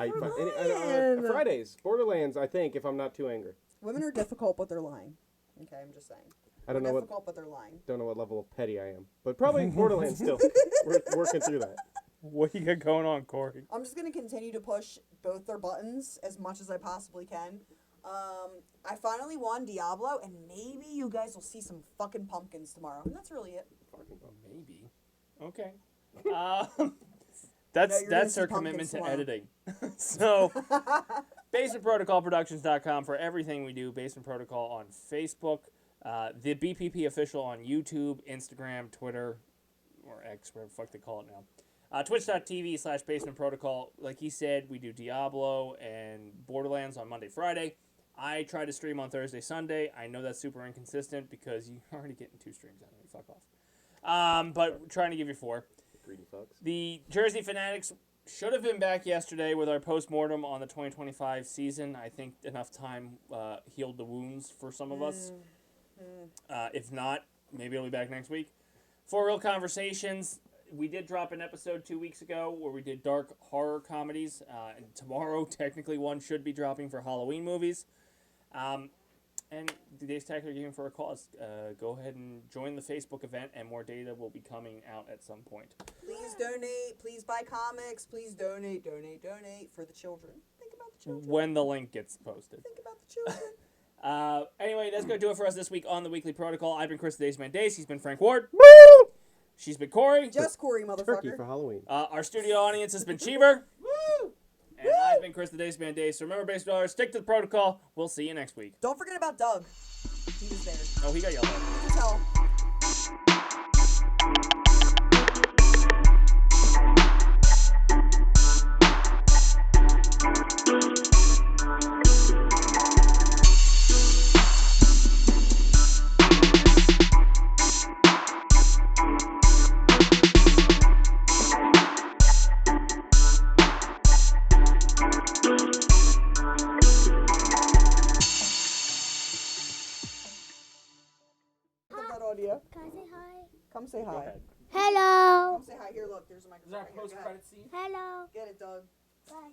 Fridays, Borderlands. I think if I'm not too angry. Women are difficult, but they're lying. Okay, I'm just saying. I don't know difficult, but they're lying. Don't know what level of petty I am, but probably Borderlands still. We're working through that. What you got going on, Cori? I'm just gonna continue to push both their buttons as much as I possibly can. I finally won Diablo, and maybe you guys will see some fucking pumpkins tomorrow, and that's really it. Maybe. Okay. No, you're gonna That's see her pumpkins commitment to tomorrow. editing. So, basementprotocolproductions.com for everything we do. Basement Protocol on Facebook, the BPP official on YouTube, Instagram, Twitter, or X, whatever the fuck they call it now. Twitch.tv/Basement Protocol. Like he said, we do Diablo and Borderlands on Monday, Friday. I try to stream on Thursday, Sunday. I know that's super inconsistent because you're already getting 2 streams out of me. Fuck off. But we're trying to give you 4. Greedy fucks. The Jersey Fanatics should have been back yesterday with our post-mortem on the 2025 season. I think enough time healed the wounds for some of us. If not, maybe it'll be back next week. For Real Conversations, we did drop an episode 2 weeks ago where we did dark horror comedies. And tomorrow, technically, one should be dropping for Halloween movies. And the Dace Tackler Gaming for a Cause. Go ahead and join the Facebook event, and more data will be coming out at some point. Please donate. Please buy comics. Please donate for the children. Think about the children. When the link gets posted. Think about the children. Anyway, that's going to do it for us this week on the Weekly Protocol. I've been Chris the Dace Man Dace. He's been Frank Ward. Woo! She's been Cori. Just Cori, motherfucker. Turkey for Halloween. Our studio audience has been Cheever. Woo! And I've been Chris the Dace Man Dace. Remember, base dollars, stick to the protocol. We'll see you next week. Don't forget about Doug. He was there. Oh, he got yelled at. You can tell. Can I say hi? Come say hi. Hello. Come say hi. Here, look. There's a microphone. Is that a post-credit scene? Hello. Get it, Doug. Bye.